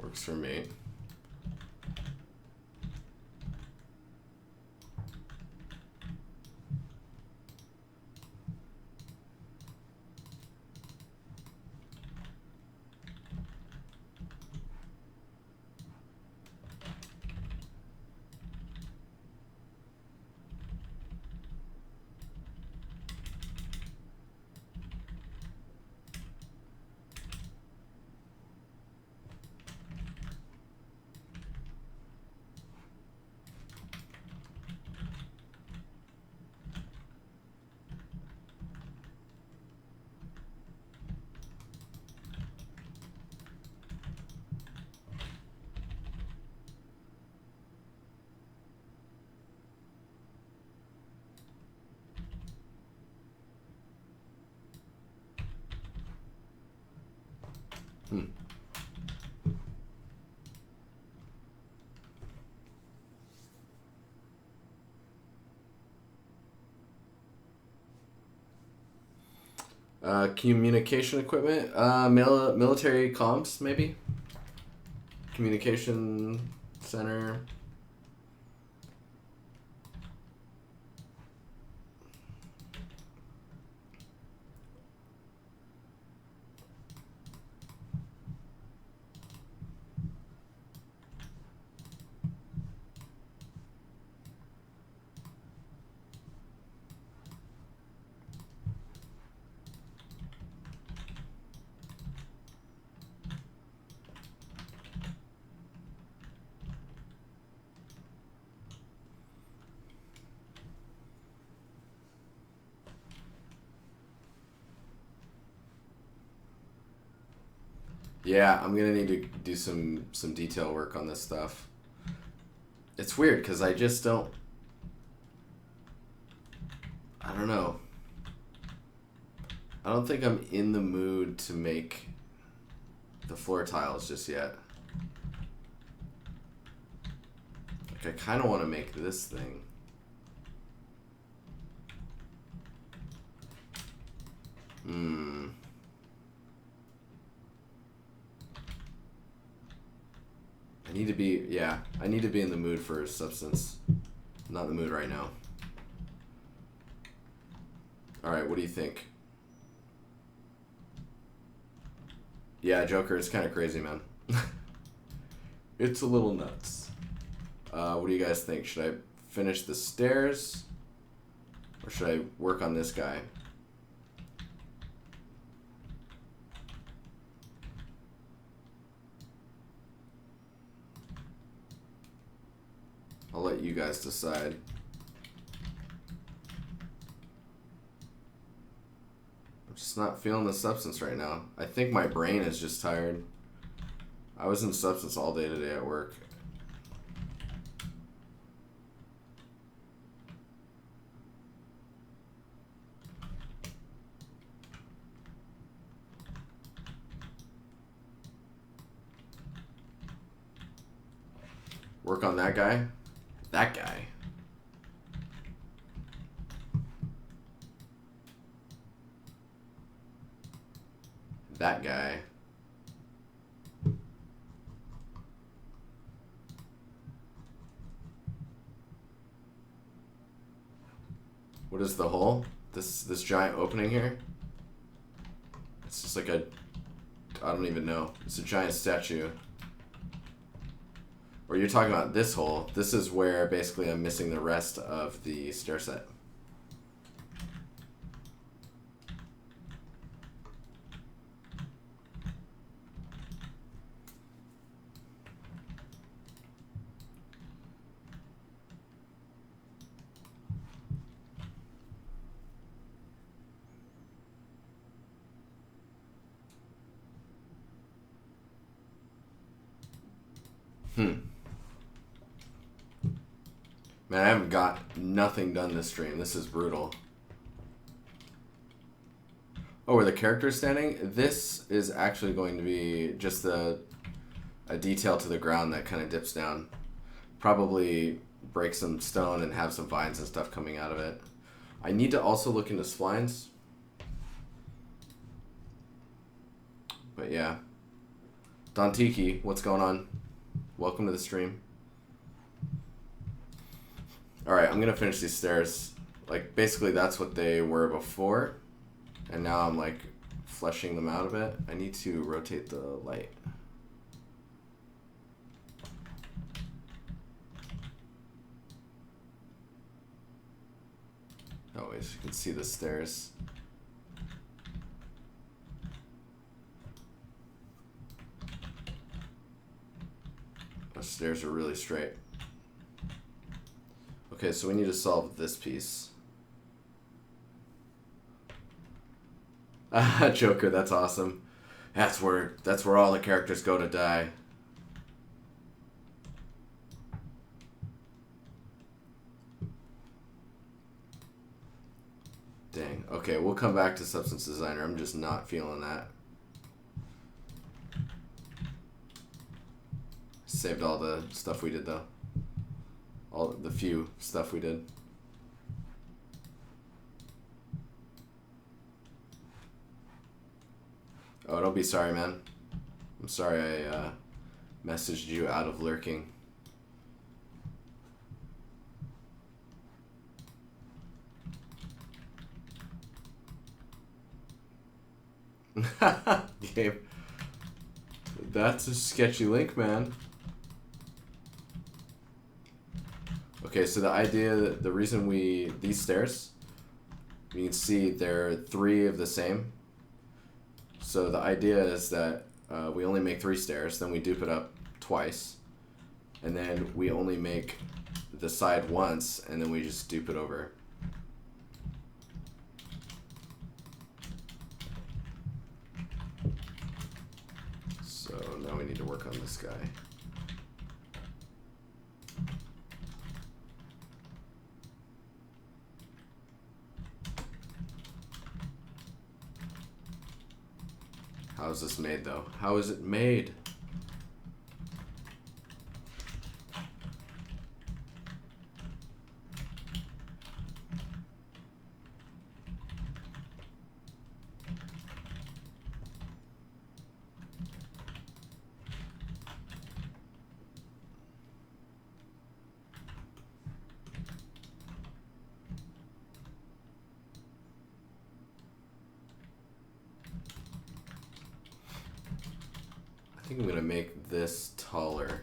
Works for me. Communication equipment, military comms, maybe? Communication center. Yeah, I'm gonna need to do some detail work on this stuff. It's weird because I just don't. I don't know. I don't think I'm in the mood to make the floor tiles just yet. Like, I kind of want to make this thing. I need to be, yeah, I need to be in the mood for substance. I'm not in the mood right now. Alright, what do you think? Yeah, Joker is kind of crazy, man. It's a little nuts. What do you guys think? Should I finish the stairs? Or should I work on this guy? I'll let you guys decide. I'm just not feeling the substance right now. I think my brain is just tired. I was in substance all day today at work. Work on that guy? That guy. That guy. What is the hole? This giant opening here? It's just like a... I don't even know. It's a giant statue. Or you're talking about this hole. This is where basically I'm missing the rest of the stair set. Man, I haven't got nothing done this stream. This is brutal. Oh, where the character's standing? This is actually going to be just a detail to the ground that kind of dips down. Probably break some stone and have some vines and stuff coming out of it. I need to also look into splines. But yeah. Dontiki, what's going on? Welcome to the stream. Alright, I'm going to finish these stairs. Like, basically that's what they were before. And now I'm, like, fleshing them out a bit. I need to rotate the light. Oh, wait, you can see the stairs. The stairs are really straight. Okay, so we need to solve this piece. Joker, that's awesome. That's where all the characters go to die. Dang. Okay, we'll come back to Substance Designer. I'm just not feeling that. Saved all the stuff we did though. All the few stuff we did. Oh, don't be sorry, man. I'm sorry I messaged you out of lurking. Game. That's a sketchy link, man. Okay, so the idea, the reason these stairs, you can see there are 3 of the same. So the idea is that we only make 3 stairs, then we dupe it up twice, and then we only make the side once, and then we just dupe it over. So now we need to work on this guy. How is this made, though? How is it made? think I'm gonna make this taller.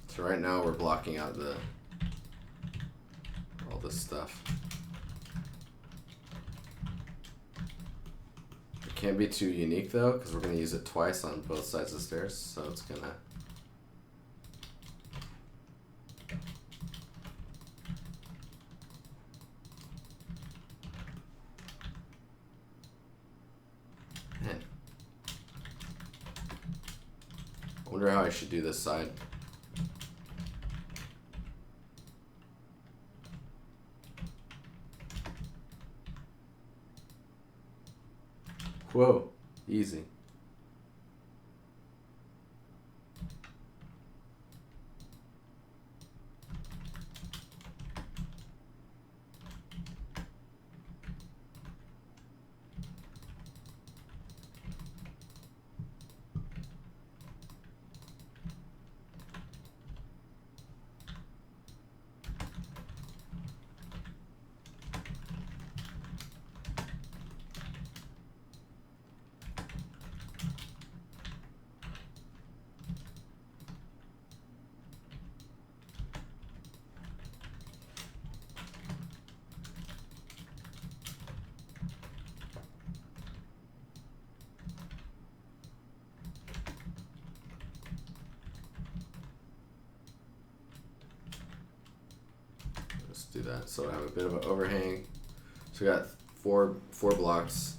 So right now we're blocking out all this stuff. It can't be too unique though, because we're going to use it twice on both sides of the stairs, so it's going to... Man. I wonder how I should do this side. Whoa, easy. Do that so I have a bit of an overhang. So we got four blocks,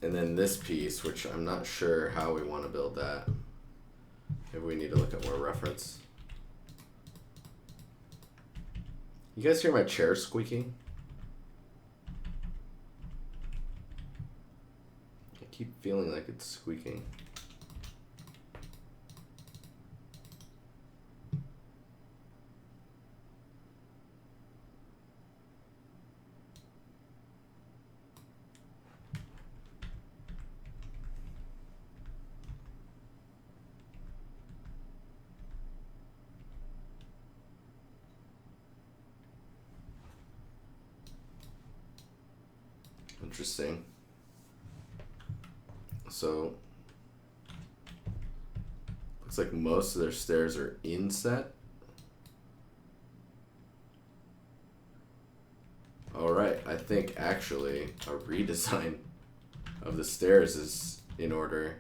and then this piece, which I'm not sure how we want to build that. Maybe we need to look at more reference. You guys hear my chair squeaking? I keep feeling like it's squeaking. Interesting. So looks like most of their stairs are inset. Alright, I think actually a redesign of the stairs is in order.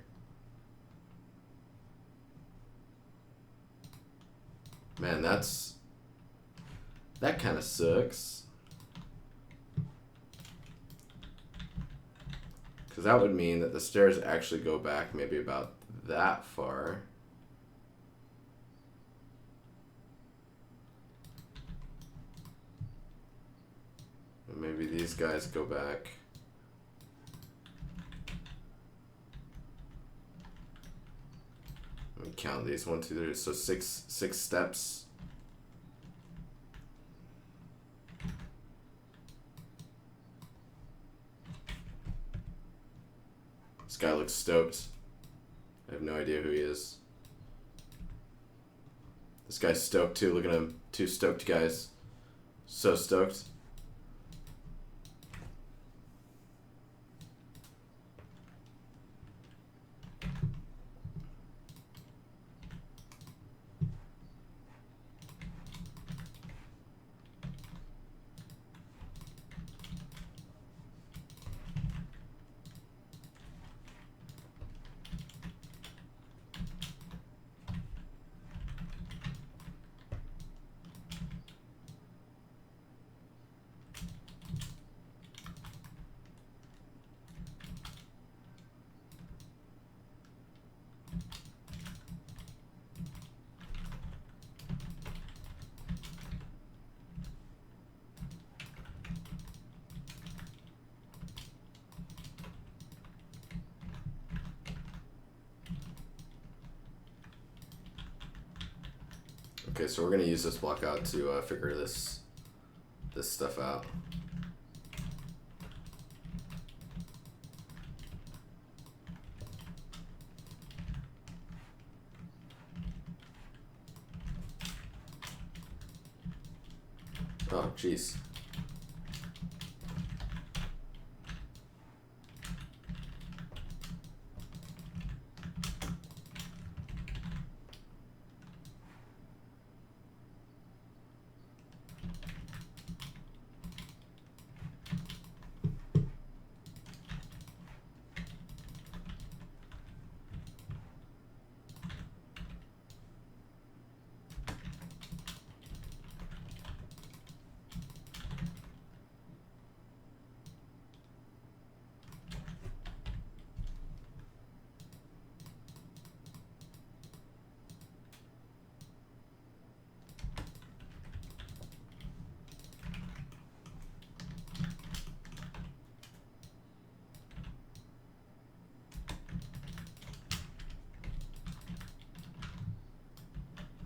Man, that kind of sucks. Because that would mean that the stairs actually go back maybe about that far. And maybe these guys go back. Let me count these. 1, 2, 3. So six steps. This guy looks stoked. I have no idea who he is. This guy's stoked too. Look at him. 2 stoked guys. So stoked. Okay, so we're gonna use this block out to figure this stuff out. Oh, jeez.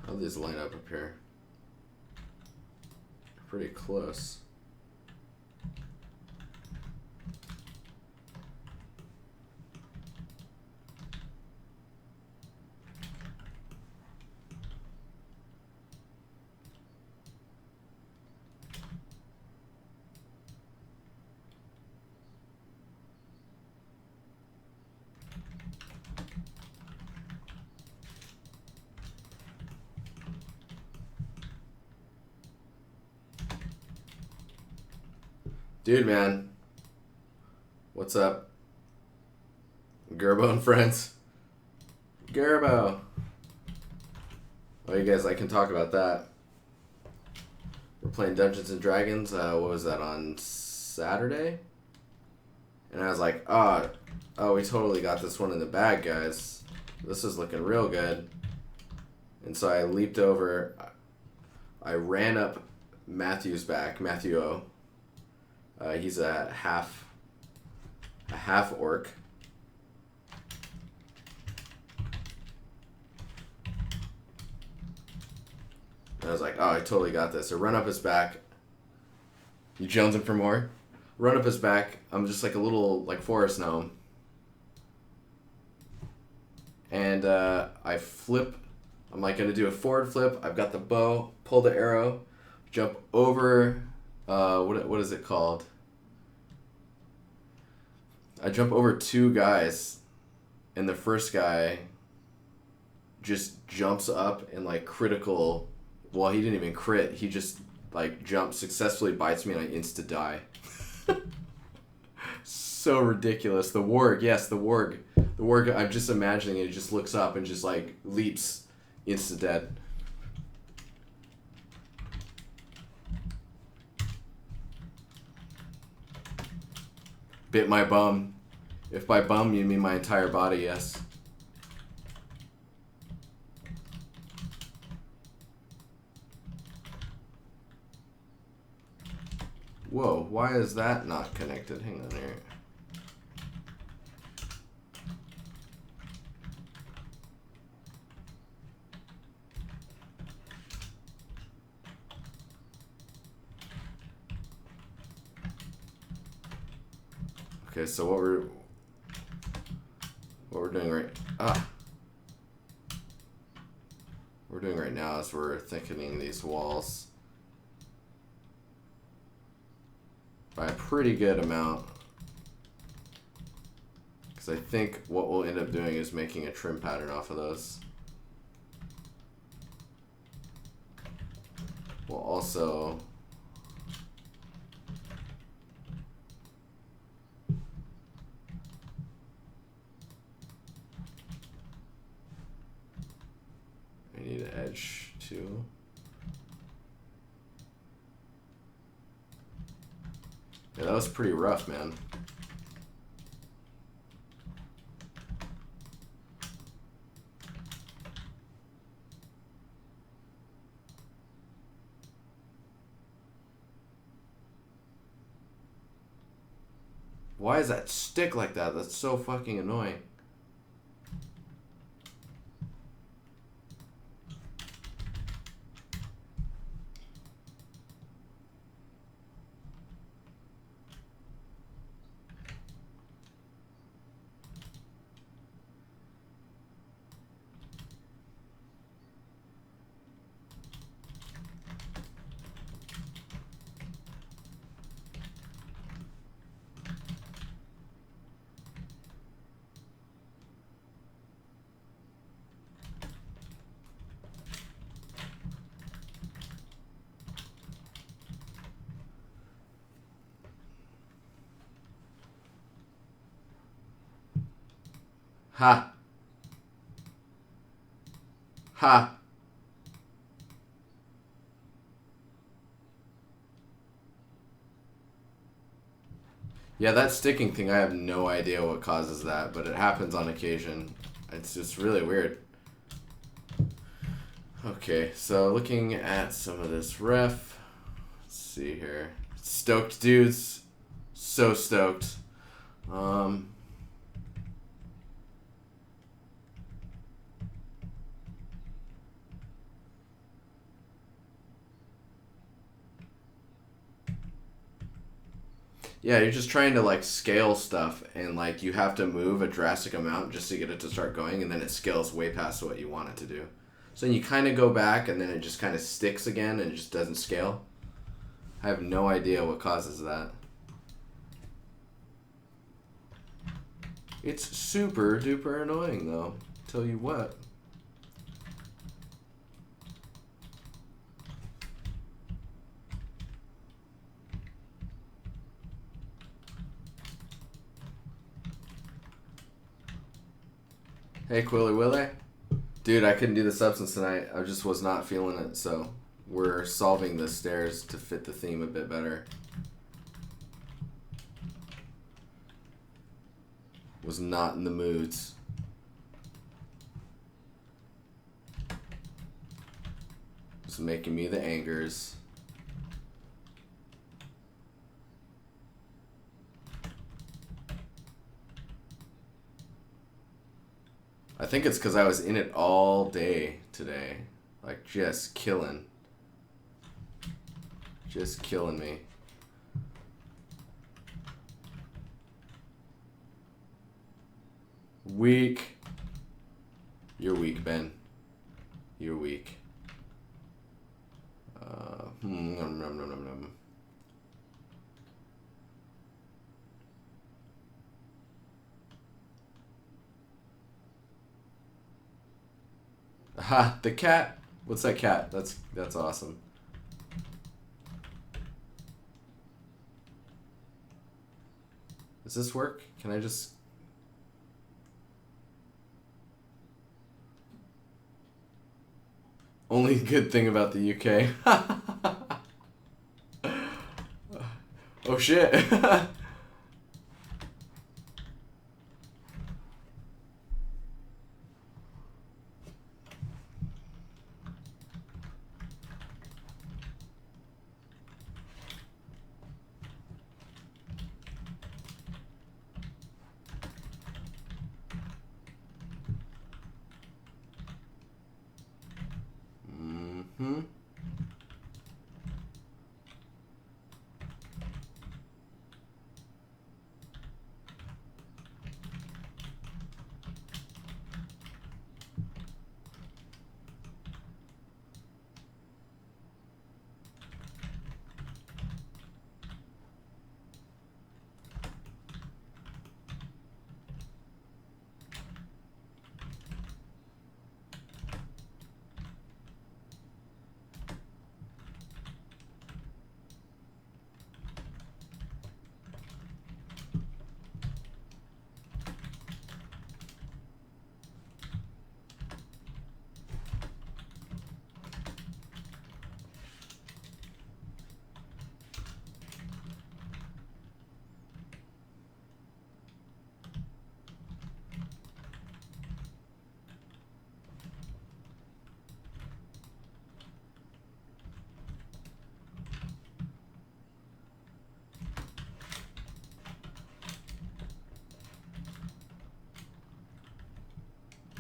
How do these line up here? Pretty close. Dude, man. What's up? Gerbo and friends. Gerbo. Oh, you guys, I can talk about that. We're playing Dungeons and Dragons. What was that, on Saturday? And I was like, oh, we totally got this one in the bag, guys. This is looking real good. And so I leaped over. I ran up Matthew's back, Matthew O. He's a half orc. And I was like, oh, I totally got this. So run up his back. You jonesing for more? Run up his back. I'm just like a little forest gnome. And I flip. I'm like gonna do a forward flip. I've got the bow. Pull the arrow. Jump over. What is it called? I jump over two guys, and the first guy just jumps up and critical. Well, he didn't even crit. He just jumps, successfully bites me, and I insta die. So ridiculous. The warg, yes, the warg. The warg. I'm just imagining it. He just looks up and just leaps, insta dead. Bit my bum. If by bum you mean my entire body, yes. Whoa, why is that not connected? Hang on here. Okay, so what we're doing right now is we're thickening these walls by a pretty good amount, because I think what we'll end up doing is making a trim pattern off of those. We'll also need an edge too. Yeah, that was pretty rough, man. Why is that stick like that? That's so fucking annoying. Ha. Ha. Yeah, that sticking thing, I have no idea what causes that, but it happens on occasion. It's just really weird. Okay, so looking at some of this ref. Let's see here. Stoked dudes. So stoked. Yeah, you're just trying to like scale stuff, and like you have to move a drastic amount just to get it to start going, and then it scales way past what you want it to do. So then you kind of go back, and then it just kind of sticks again, and it just doesn't scale. I have no idea what causes that. It's super duper annoying though. Tell you what. Hey, Quilly Willy. Dude, I couldn't do the substance tonight. I just was not feeling it, so we're solving the stairs to fit the theme a bit better. Was not in the moods. Was making me the angers. I think it's because I was in it all day today. Like, just killing. Just killing me. Weak. You're weak, Ben. You're weak. Nom, nom, nom, nom, nom. Aha, the cat. What's that cat? That's awesome. Does this work? Can I just... Only good thing about the UK. Oh shit. Mm-hmm.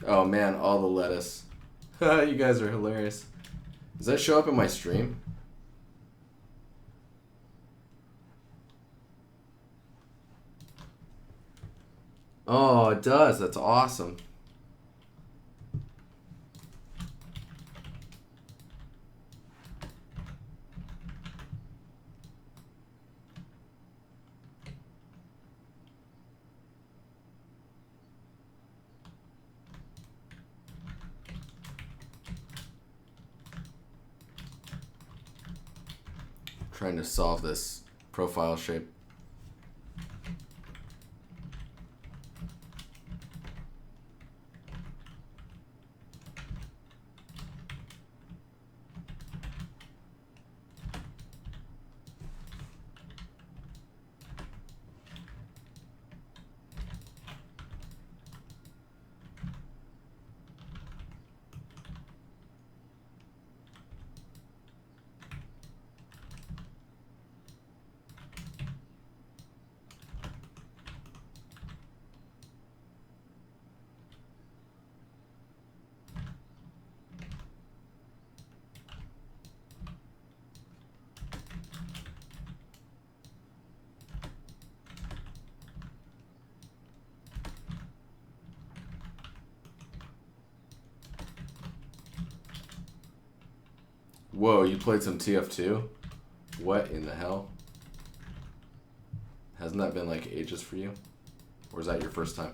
Oh man, all the lettuce. You guys are hilarious. Does that show up in my stream? Oh, it does. That's awesome. Trying to solve this profile shape. Whoa, you played some TF2? What in the hell? Hasn't that been like ages for you? Or is that your first time?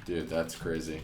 Dude, that's crazy.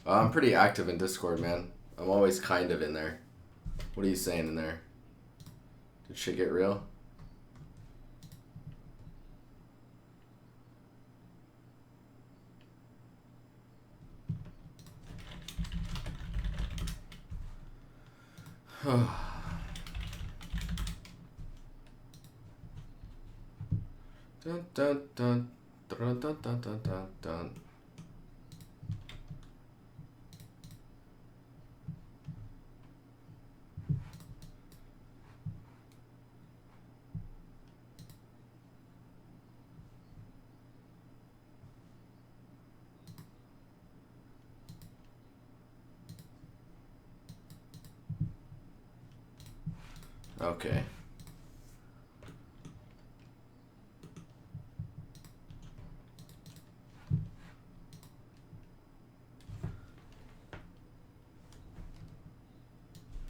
I'm pretty active in Discord, man. I'm always kind of in there. What are you saying in there? Did shit get real? Dun, dun, dun, dun, dun, dun, dun, dun, dun. Okay.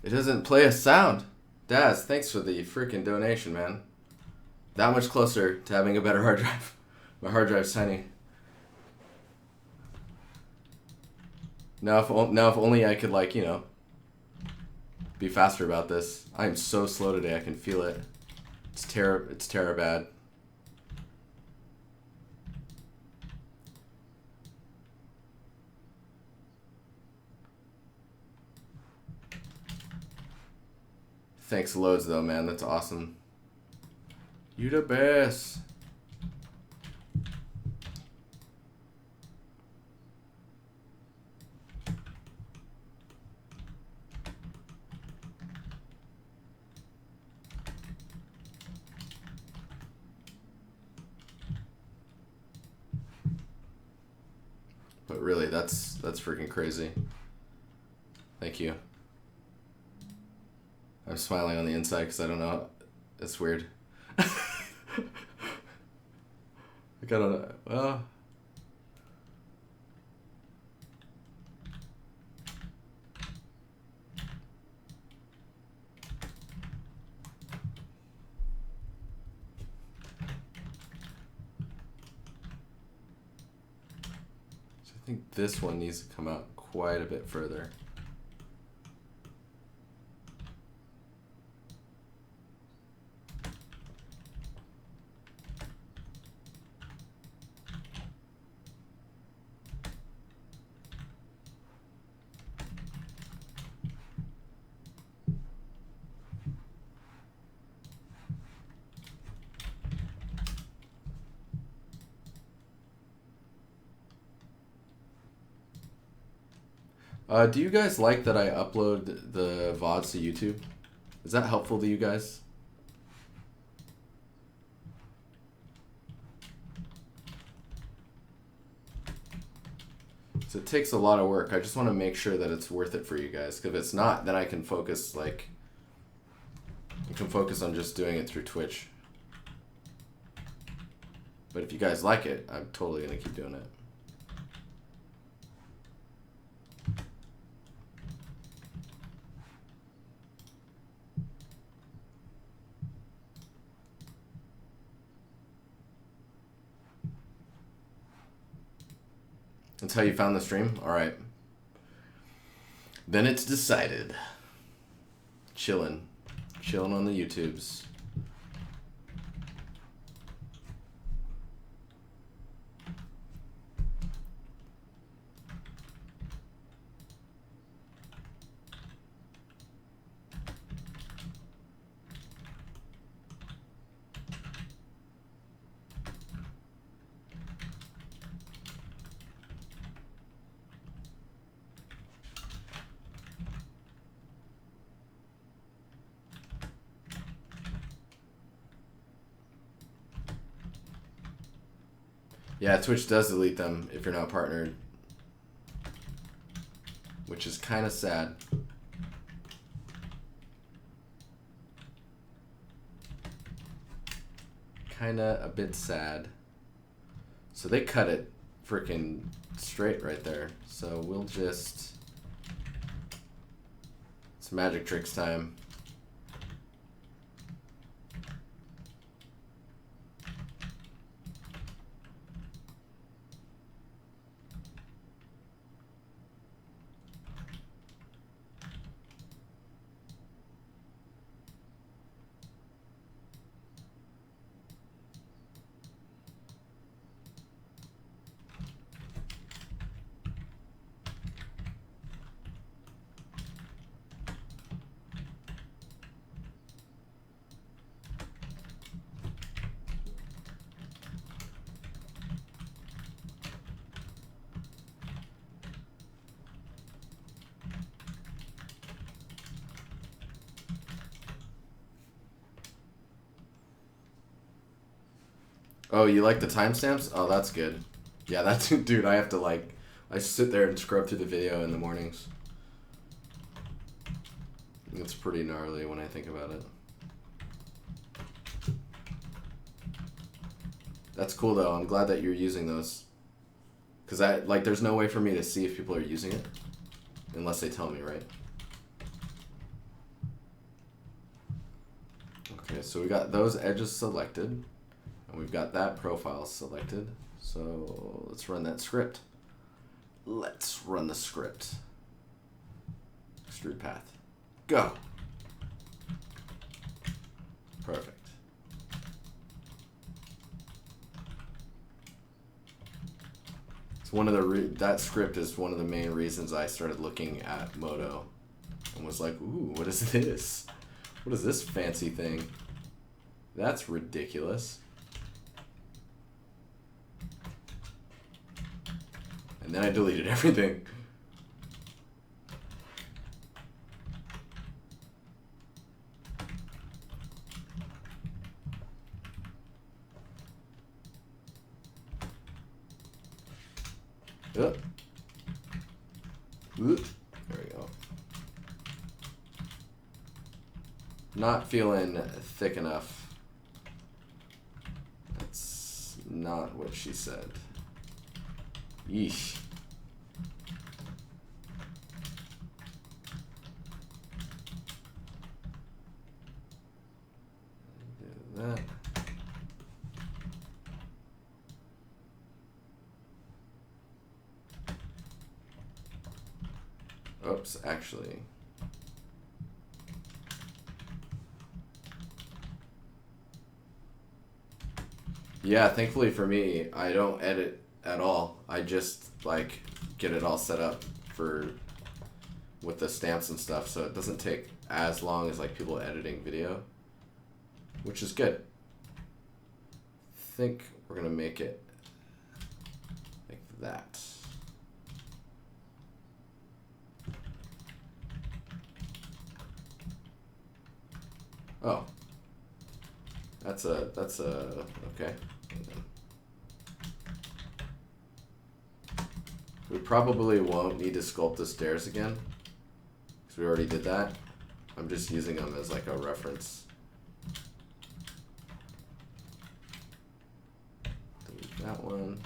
It doesn't play a sound. Daz, thanks for the freaking donation, man. That much closer to having a better hard drive. My hard drive's tiny. Now if only I could, like, you know, be faster about this. I am so slow today, I can feel it. It's terror bad. Thanks loads though, man. That's awesome. You the best. But really, that's freaking crazy. Thank you. I'm smiling on the inside because I don't know. It's weird. I don't know. Well. So I think this one needs to come out quite a bit further. Do you guys like that I upload the VODs to YouTube? Is that helpful to you guys? So it takes a lot of work. I just want to make sure that it's worth it for you guys. Because if it's not, then I can focus, like, I can focus on just doing it through Twitch. But if you guys like it, I'm totally going to keep doing it. That's how you found the stream? Alright. Then it's decided. Chillin'. Chilling on the YouTubes. Yeah, Twitch does delete them if you're not partnered, which is kind of sad. Kind of a bit sad. So they cut it freaking straight right there. So we'll just... It's magic tricks time. Oh, you like the timestamps? Oh, that's good. Yeah, that's... Dude, I have to, like... I sit there and scrub through the video in the mornings. It's pretty gnarly when I think about it. That's cool, though. I'm glad that you're using those. Because, there's no way for me to see if people are using it. Unless they tell me, right? Okay, so we got those edges selected. And we've got that profile selected. So let's run that script. Let's run the script. Extrude path. Go. Perfect. It's one of the that script is one of the main reasons I started looking at Modo and was like, ooh, what is this? What is this fancy thing? That's ridiculous. And then I deleted everything. There we go. Not feeling thick enough. That's not what she said. Yeesh. Do that. Oops, actually. Yeah, thankfully for me, I don't edit at all. I just like get it all set up for with the stamps and stuff, so it doesn't take as long as like people editing video, which is good. I think we're gonna make it like that. Oh, that's a okay. We probably won't need to sculpt the stairs again, because we already did that. I'm just using them as like a reference. Delete that one.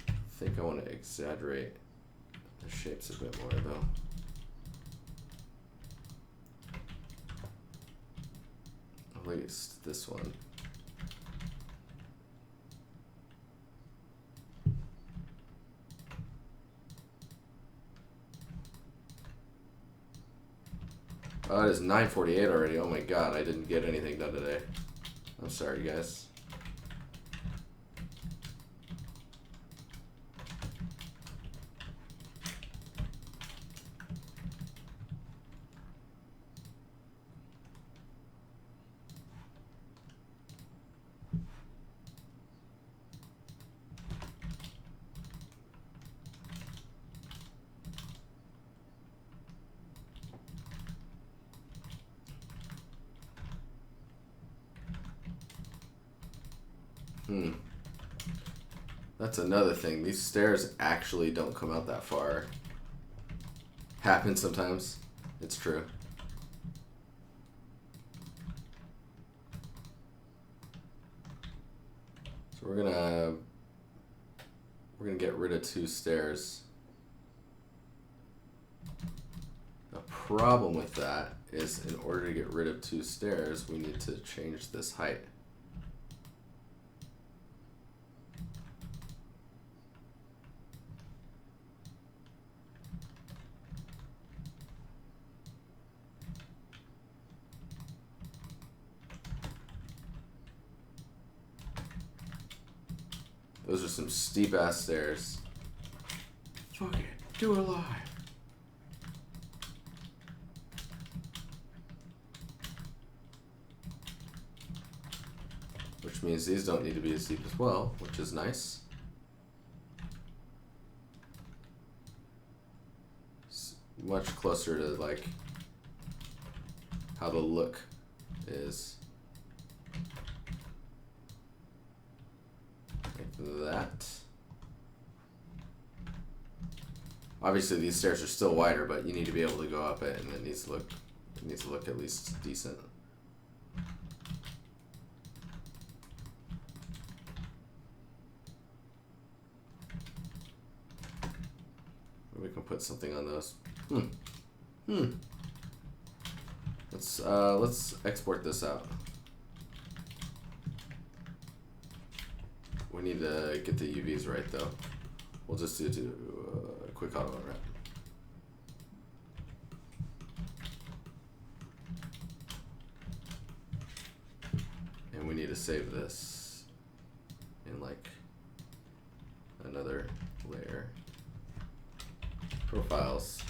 I think I want to exaggerate the shapes a bit more though. At least this one. Oh, it is 9:48 already. Oh my god, I didn't get anything done today. I'm sorry, guys. That's another thing. These stairs actually don't come out that far. Happens sometimes. It's true. So we're gonna get rid of 2 stairs. The problem with that is in order to get rid of 2 stairs, we need to change this height. Those are some steep ass stairs. Fuck it, do it live. Which means these don't need to be as steep as well, which is nice. It's much closer to like how the look is. That. Obviously these stairs are still wider, but you need to be able to go up it, and it needs to look at least decent. We can put something on those. Let's export this out. We need to get the UVs right though. We'll just do a quick auto unwrap. And we need to save this in like another layer. Profiles.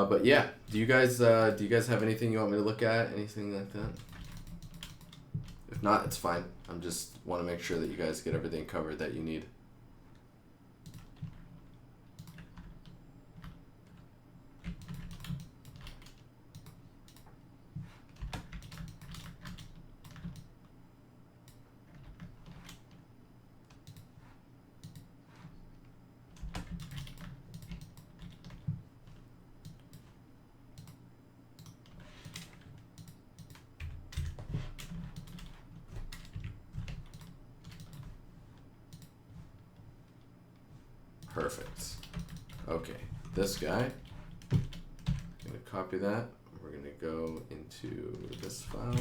But yeah, do you guys have anything you want me to look at? Anything like that? If not, it's fine. I'm just want to make sure that you guys get everything covered that you need. Perfect. Okay, this guy, I'm gonna copy that. We're gonna go into this file.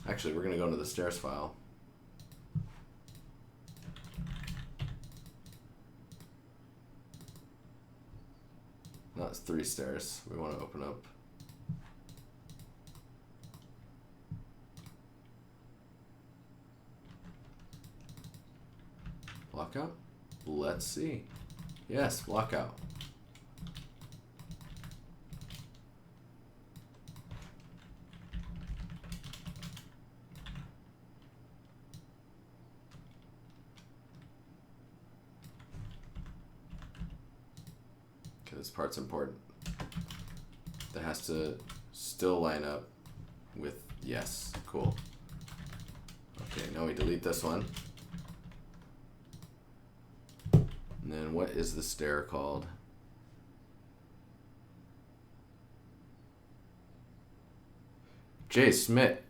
Actually, we're gonna go into the stairs file. No, it's 3 stairs. We want to open up. Lockout? Let's see. Yes, lockout. Okay, this part's important. That has to still line up with yes. Cool. Okay, now we delete this one. And then what is the stair called? Jay Smith,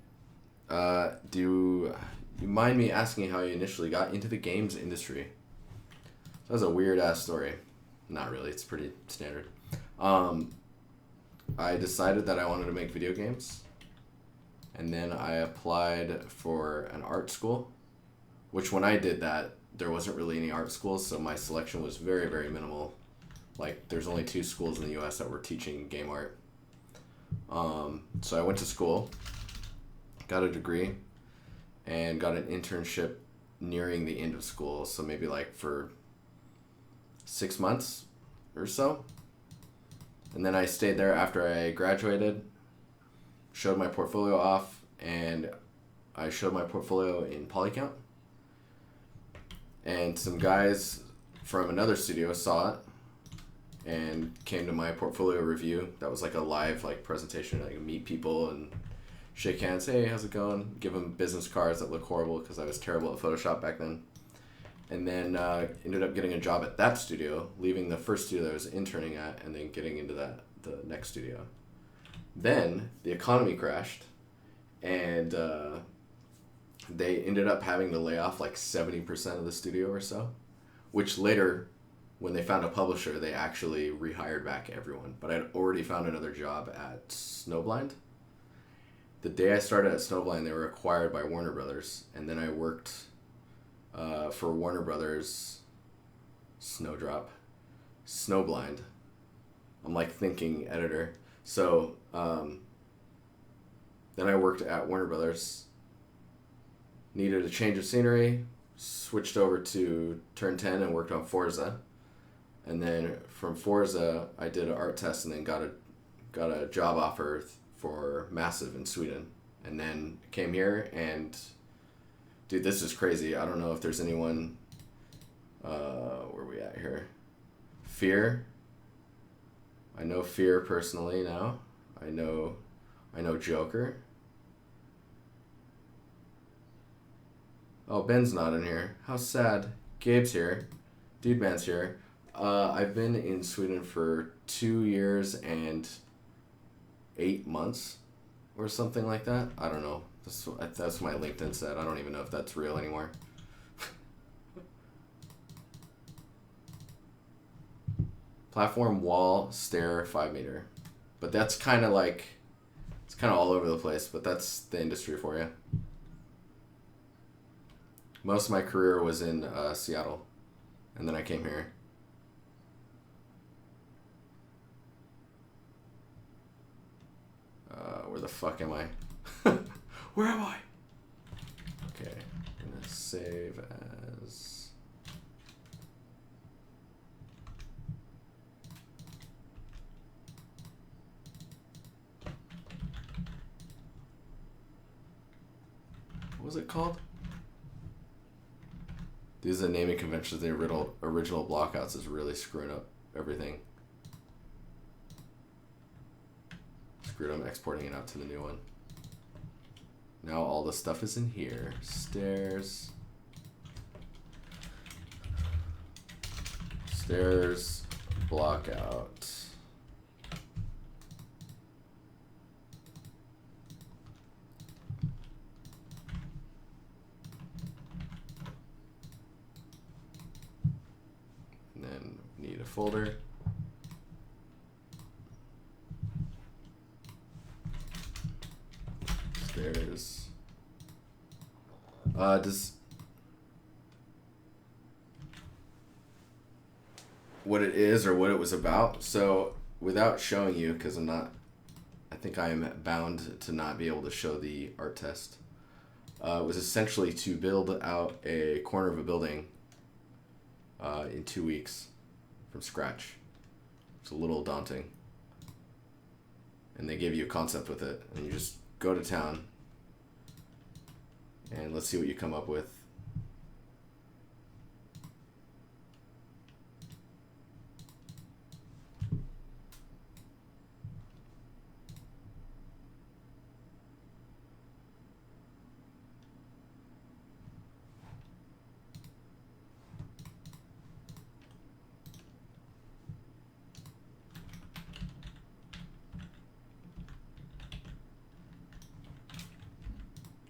do you mind me asking how you initially got into the games industry? That was a weird ass story. Not really, it's pretty standard. I decided that I wanted to make video games, And then I applied for an art school, which when I did that, there wasn't really any art schools, so my selection was very, very minimal. Like, there's only 2 schools in the U.S. that were teaching game art. So I went to school, got a degree, and got an internship nearing the end of school, so maybe like for 6 months or so. And then I stayed there after I graduated, showed my portfolio off, and I showed my portfolio in Polycount. And some guys from another studio saw it and came to my portfolio review. That was like a live presentation, like meet people and shake hands. Hey, how's it going? Give them business cards that look horrible because I was terrible at Photoshop back then. And then ended up getting a job at that studio, leaving the first studio that I was interning at, and then getting into the next studio. Then the economy crashed, and they ended up having to lay off like 70% of the studio or so, which later, when they found a publisher, they actually rehired back everyone. But I'd already found another job at Snowblind. The day I started at Snowblind, they were acquired by Warner Brothers, and then I worked for Warner Brothers Snowblind. I'm like thinking editor. So then I worked at Warner Brothers, needed a change of scenery, switched over to Turn 10 and worked on Forza. And then from Forza, I did an art test and then got a job offer for Massive in Sweden. And then came here and, dude, this is crazy. I don't know if there's anyone, where are we at here? Fear. I know Fear personally now. I know Joker. Oh, Ben's not in here. How sad. Gabe's here. Dude Man's here. I've been in Sweden for 2 years and 8 months or something like that. I don't know. That's what my LinkedIn said. I don't even know if that's real anymore. Platform, wall, stair, 5 meter. But that's kind of like, it's kind of all over the place, but that's the industry for you. Most of my career was in Seattle, and then I came here. Where the fuck am I? Where am I? Okay, I'm gonna save as... What was it called? These are the naming conventions. The original blockouts is really screwing up everything. Screwed, I'm exporting it out to the new one. Now all the stuff is in here. Stairs. Stairs, block out. And then need a folder. Stairs. What it is or what it was about. So without showing you, because I think I am bound to not be able to show the art test. It was essentially to build out a corner of a building in 2 weeks from scratch. It's a little daunting. And they give you a concept with it, and you just go to town, and let's see what you come up with.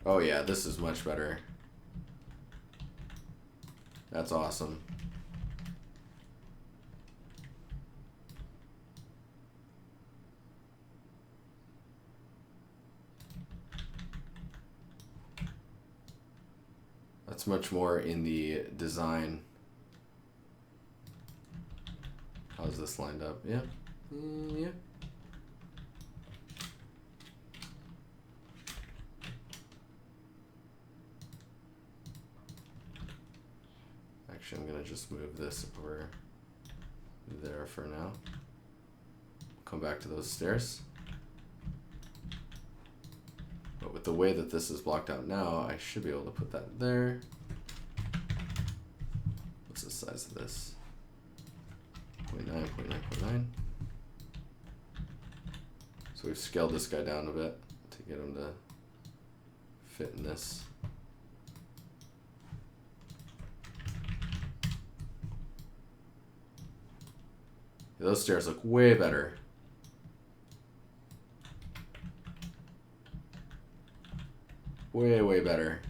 Oh yeah, this is much better. That's awesome. It's much more in the design. How's this lined up? Yeah. Yeah. Actually, I'm going to just move this over there for now. Come back to those stairs. But with the way that this is blocked out now, I should be able to put that there. What's the size of this? 0.9, 0.9, 0.9. So we've scaled this guy down a bit to get him to fit in this. Those stairs look way better. Way, way better.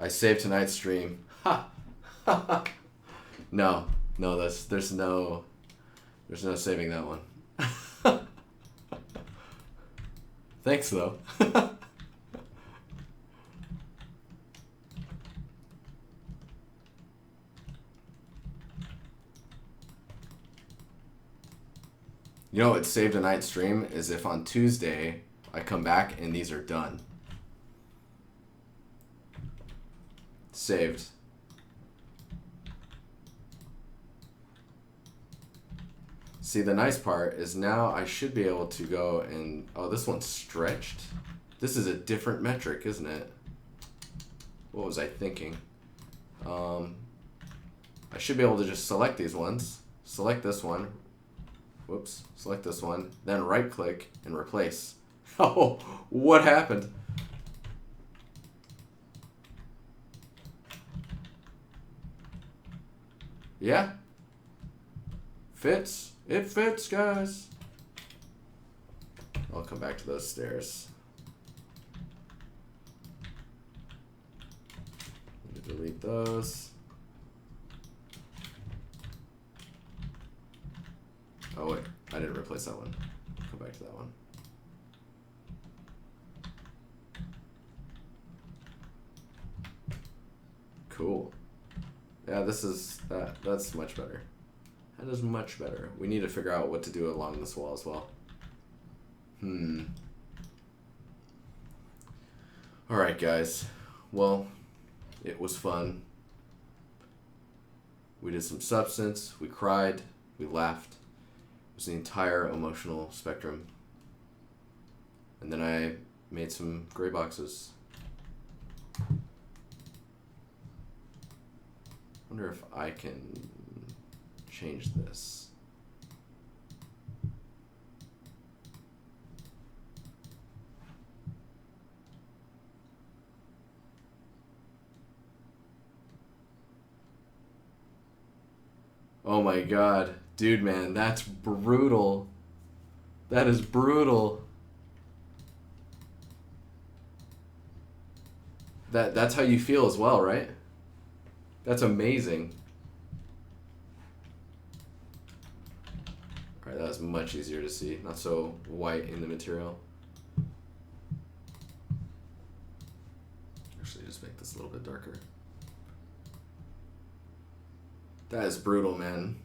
I saved tonight's stream. Ha! No, there's no saving that one. Thanks though. You know what saved a night stream is if on Tuesday I come back and these are done. Saved. See, the nice part is now I should be able to go and... Oh, this one's stretched. This is a different metric, isn't it? What was I thinking? I should be able to just select these ones. Select this one. Whoops. Select this one. Then right click and replace. Oh, what happened? Yeah. Fits. It fits, guys. I'll come back to those stairs. Let me delete those. Oh wait, I didn't replace that one. Come back to that one. Cool. Yeah, this is that's much better. That is much better. We need to figure out what to do along this wall as well. Alright guys. Well, it was fun. We did some substance, we cried, we laughed. It was the entire emotional spectrum. And then I made some gray boxes. Wonder if I can change this. Oh my god. Dude, man, that's brutal. That is brutal. That's how you feel as well, right? That's amazing. Alright, that was much easier to see. Not so white in the material. Actually, just make this a little bit darker. That is brutal, man.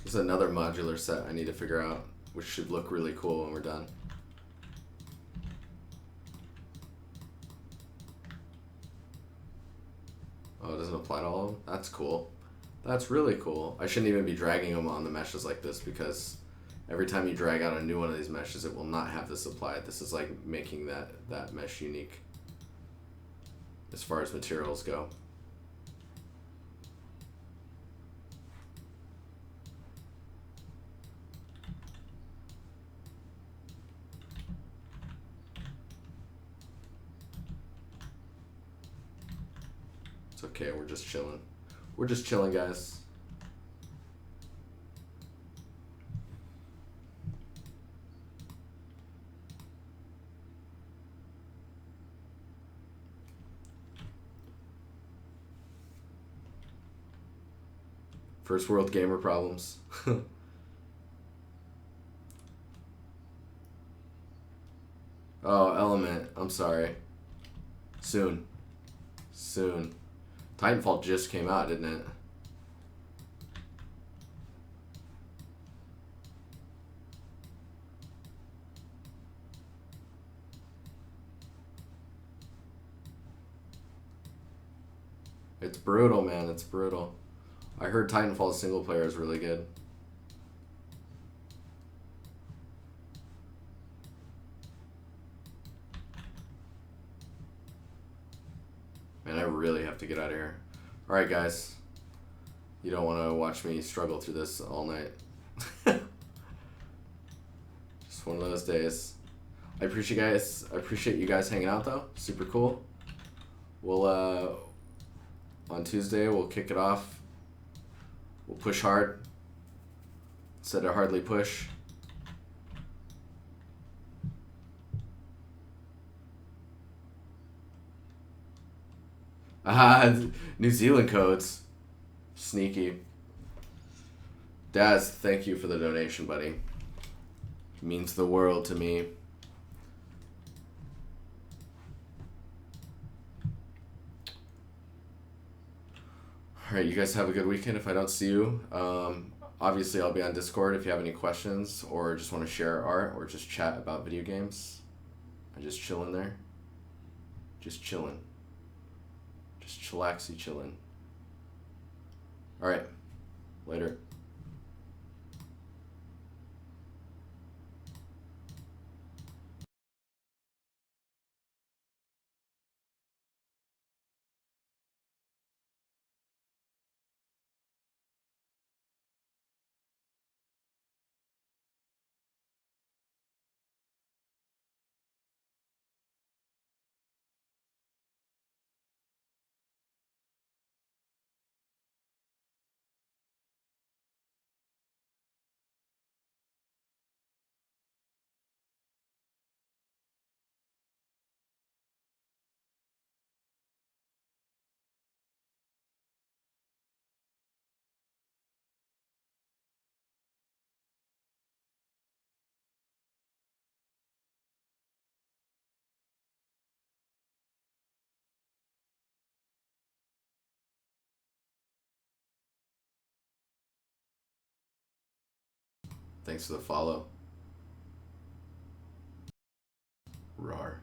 There's another modular set I need to figure out, which should look really cool when we're done. apply to all of them? That's cool. That's really cool. I shouldn't even be dragging them on the meshes like this because every time you drag out a new one of these meshes, it will not have this applied. This is like making that mesh unique as far as materials go. It's okay, we're just chilling. We're just chilling, guys. First world gamer problems. Oh, Element. I'm sorry. Soon. Soon. Titanfall just came out, didn't it? It's brutal, man. It's brutal. I heard Titanfall's single player is really good. Man, I really have to get out of here. Alright, guys. You don't want to watch me struggle through this all night. Just one of those days. I appreciate you guys hanging out, though. Super cool. We'll, on Tuesday, we'll kick it off. We'll push hard instead of hardly push. New Zealand codes. Sneaky. Daz, thank you for the donation, buddy. Means the world to me. Alright, you guys have a good weekend if I don't see you. Obviously, I'll be on Discord if you have any questions or just want to share art or just chat about video games. I'm just chilling there. Just chilling. Just chillaxy chilling. Alright, later. Thanks for the follow. Rar.